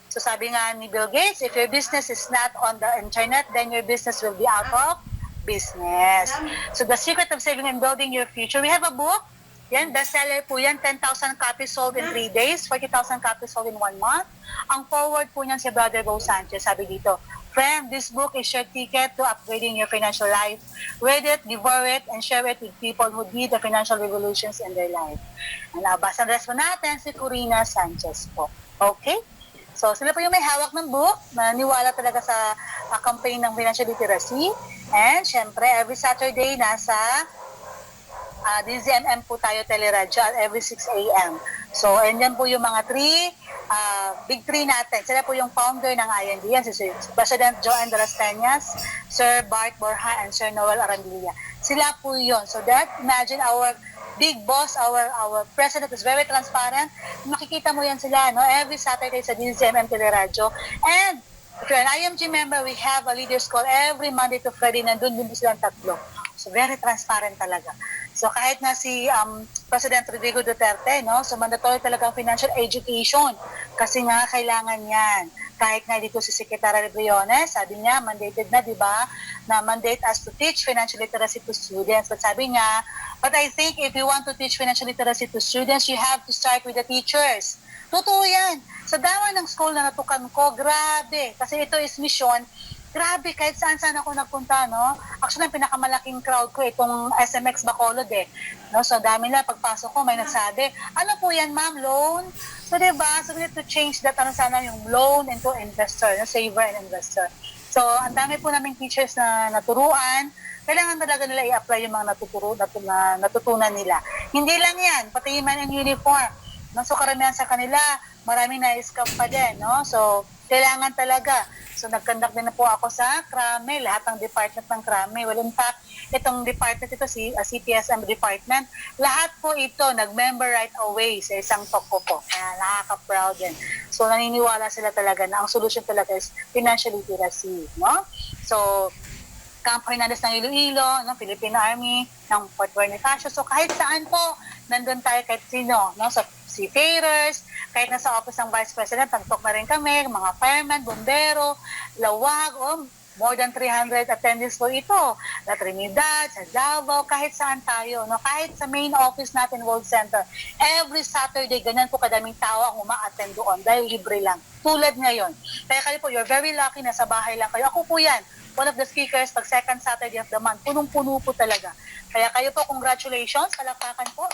So sabi nga ni Bill Gates, if your business is not on the internet, then your business will be out of business. So the secret of saving and building your future, we have a book. Yan, bestseller po yan. 10,000 copies sold in 3 days, 40,000 copies sold in 1 month. Ang forward po niyan si Brother Bo Sanchez, sabi dito, friend, this book is your ticket to upgrading your financial life. Read it, devour it, and share it with people who need the financial revolutions in their life. And nabasa ang rest po natin si Corina Sanchez po. Okay? So, sila po yung may hawak ng book, naniwala talaga sa campaign ng financial literacy. And, syempre, every Saturday, nasa DZMM po tayo teleradyo at every 6 a.m. So, and yan po yung mga big three natin. Sila po yung founder ng IND. Yan, si President Joanne de las Peñas, Sir Bart Borja, and Sir Noel Arandilla. Sila po yun. So that, imagine our big boss, our president is very transparent. Makikita mo yan sila, no? Every Saturday sa DZMM teleradyo. And if you're an IMG member, we have a leaders call every Monday to Friday. Nandun din silang tatlo. So very transparent talaga. So kahit na si President Rodrigo Duterte, no, so mandatory talaga ang financial education kasi nga kailangan yan. Kahit nga dito si Secretary Briones, sabi niya, mandated na, di ba, na mandate us to teach financial literacy to students. But sabi niya, but I think if you want to teach financial literacy to students, you have to start with the teachers. Totoo yan. Sa dami ng school na natukan ko, grabe. Kasi ito is mission. Grabe, kahit saan-saan ako nagpunta, no? Actually, ang pinakamalaking crowd ko, itong SMX Bacolod, eh. No? So, dami na, pagpasok ko, may nagsabi, ano po yan, ma'am, loan? So, diba? So, we need to change that, ano sana, yung loan into investor, no? Saver and investor. So, ang dami po naming teachers na naturuan, kailangan talaga nila i-apply yung mga natutunan nila. Hindi lang yan, pati yung man in uniform. No? So, karamihan sa kanila, maraming na-scam pa din, no? So, kailangan talaga. So, nag-conduct din na po ako sa CRAME, lahat ng department ng CRAME. Well, in fact, itong department ito, si CPSM department, lahat po ito nag-member right away sa isang talk ko po. Kaya nakaka-proud din. So, naniniwala sila talaga na ang solution talaga is financial literacy, no? So, Camp Hernandez ng Iloilo, no? Philippine Army, ng Fort Bonifacio. So, kahit saan po, nandun tayo kahit sino, no? So, seafarers, kahit nasa office ng Vice President, nagtalk na rin kami, mga firemen, bombero, lawag, more than 300 attendees po ito. La Trinidad, sa Davao, kahit saan tayo, no? Kahit sa main office natin, World Center, every Saturday, ganyan po kadaming tao ang uma-attend doon dahil libre lang. Tulad ngayon. Kaya kayo po, you're very lucky na sa bahay lang kayo. Ako po yan, one of the speakers, pag second Saturday of the month, punong-puno po talaga. Kaya kayo po, congratulations, palakpakan po.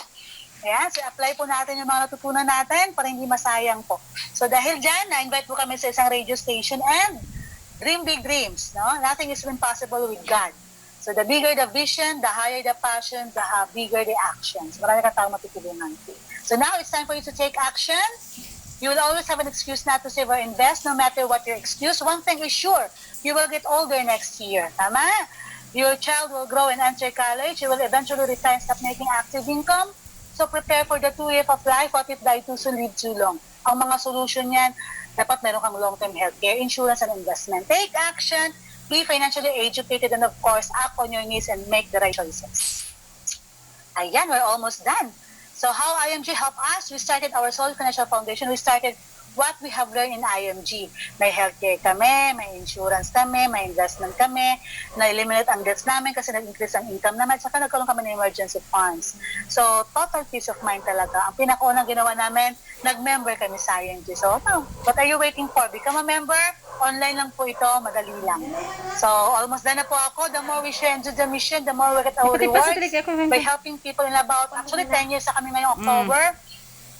Ayan, so apply po natin yung mga natutunan natin para hindi masayang po. So dahil dyan, na-invite po kami sa isang radio station and dream big dreams. No? Nothing is impossible with God. So the bigger the vision, the higher the passion, the bigger the actions. Marami ka tayong matutulungan. So now it's time for you to take action. You will always have an excuse not to save or invest, no matter what your excuse. One thing is sure, you will get older next year. Tama? Your child will grow and enter college. You will eventually retire and stop making active income. So prepare for the 2 years of life. What if die too soon, live too long? Ang mga solution yan, dapat meron kang long-term healthcare, insurance, and investment. Take action, be financially educated, and of course, act on your needs and make the right choices. Ayan, we're almost done. So how IMG helped us? We started our Solid Financial Foundation. We started what we have learned in IMG. May healthcare kami, may insurance kami, may investment kami, na-eliminate ang debts namin kasi nag-increase ang income namin, saka nagkaroon kami ng emergency funds. So, total peace of mind talaga. Ang pinakaunang ginawa namin, nag-member kami sa IMG. So, what are you waiting for? Become a member. Online lang po ito, madali lang. So, almost done na po ako. The more we share and do the mission, the more we get our rewards by helping people in about, actually 10 years na kami ngayong October.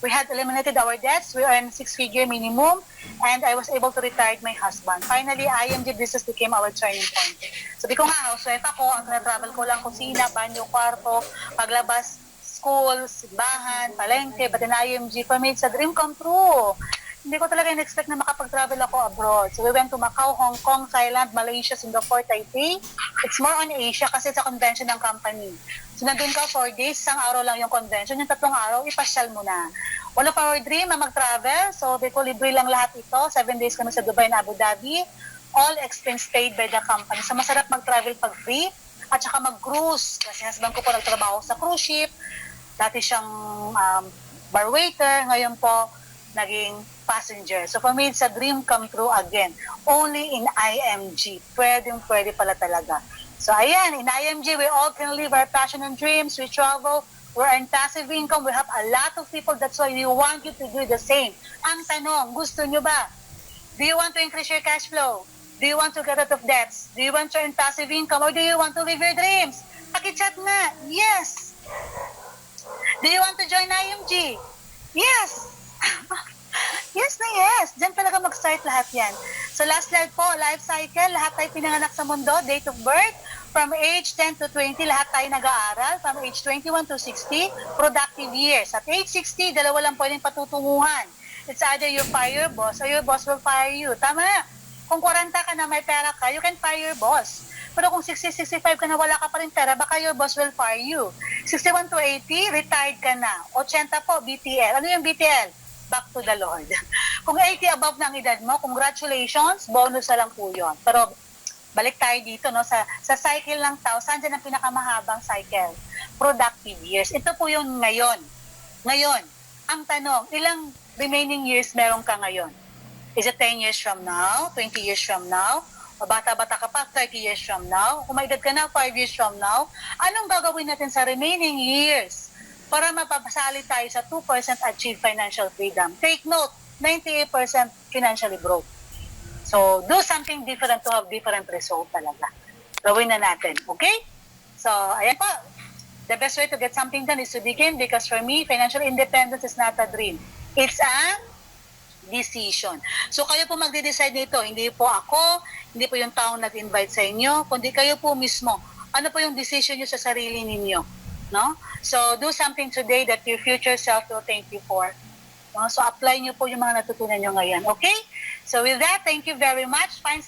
We had eliminated our debts. We earned 6-figure minimum, and I was able to retire my husband. Finally, IMG business became our turning point. Sabi ko nga, housewife ako, ang travel ko lang kusina, banyo, kwarto, paglabas, school, simbahan, palengke, but in IMG, for me, it's a dream come true. Hindi ko talaga in-expect na makapag-travel ako abroad. So we went to Macau, Hong Kong, Thailand, Malaysia, Singapore, Taipei. It's more on Asia kasi it's a convention ng company. So nandun ka 4 days, isang araw lang yung convention, yung 3 araw, ipasyal mo na. One of our dream na mag-travel, so ko libre lang lahat ito. 7 days kami sa Dubai and Abu Dhabi. All expense paid by the company. So masarap mag-travel pag free at saka mag-cruise. Kasi husband ko po nagtrabaho sa cruise ship. Dati siyang bar waiter, ngayon po naging passenger. So for me, it's a dream come true again. Only in IMG. Pwede pala talaga. So ayan, in IMG, we all can live our passion and dreams. We travel, we earn passive income. We have a lot of people. That's why we want you to do the same. Ang tanong, gusto nyo ba? Do you want to increase your cash flow? Do you want to get out of debts? Do you want to earn passive income? Or do you want to live your dreams? Pakichat na. Yes. Do you want to join IMG? Yes. Yes na yes. Diyan talaga mag-start lahat yan. So last slide po, life cycle. Lahat tayo pinanganak sa mundo, date of birth. From age 10 to 20, lahat tayo nag-aaral. From age 21 to 60, productive years. At age 60, dalawa lang pwedeng patutunguhan. It's either you fire your boss or your boss will fire you. Tama? Kung 40 ka na may pera ka, you can fire your boss. Pero kung 60, 65 ka na wala ka pa rin pera, baka your boss will fire you. 61 to 80, retired ka na. 80 po, BTL. Ano yung BTL? Back to the Lord. Kung 80 above na ang edad mo, congratulations, bonus na lang po yun. Pero balik tayo dito, no, sa cycle ng tao, saan dyan ang pinakamahabang cycle? Productive years. Ito po yung ngayon. Ngayon, ang tanong, ilang remaining years meron ka ngayon? Is it 10 years from now? 20 years from now? O bata-bata ka pa, 30 years from now? Kung may edad ka na, 5 years from now? Anong gagawin natin sa remaining years para mapapasali tayo sa 2% achieve financial freedom? Take note, 98% financially broke. So, do something different to have different result talaga. Gawin na natin, okay? So, ayan po. The best way to get something done is to begin because for me, financial independence is not a dream. It's a decision. So, kayo po magde-decide nito. Hindi po ako, hindi po yung taong nag-invite sa inyo, kundi kayo po mismo. Ano po yung decision nyo sa sarili ninyo? No? So, do something today that your future self will thank you for. No? So, apply nyo po yung mga natutunan nyo ngayon. Okay? So, with that, thank you very much. Find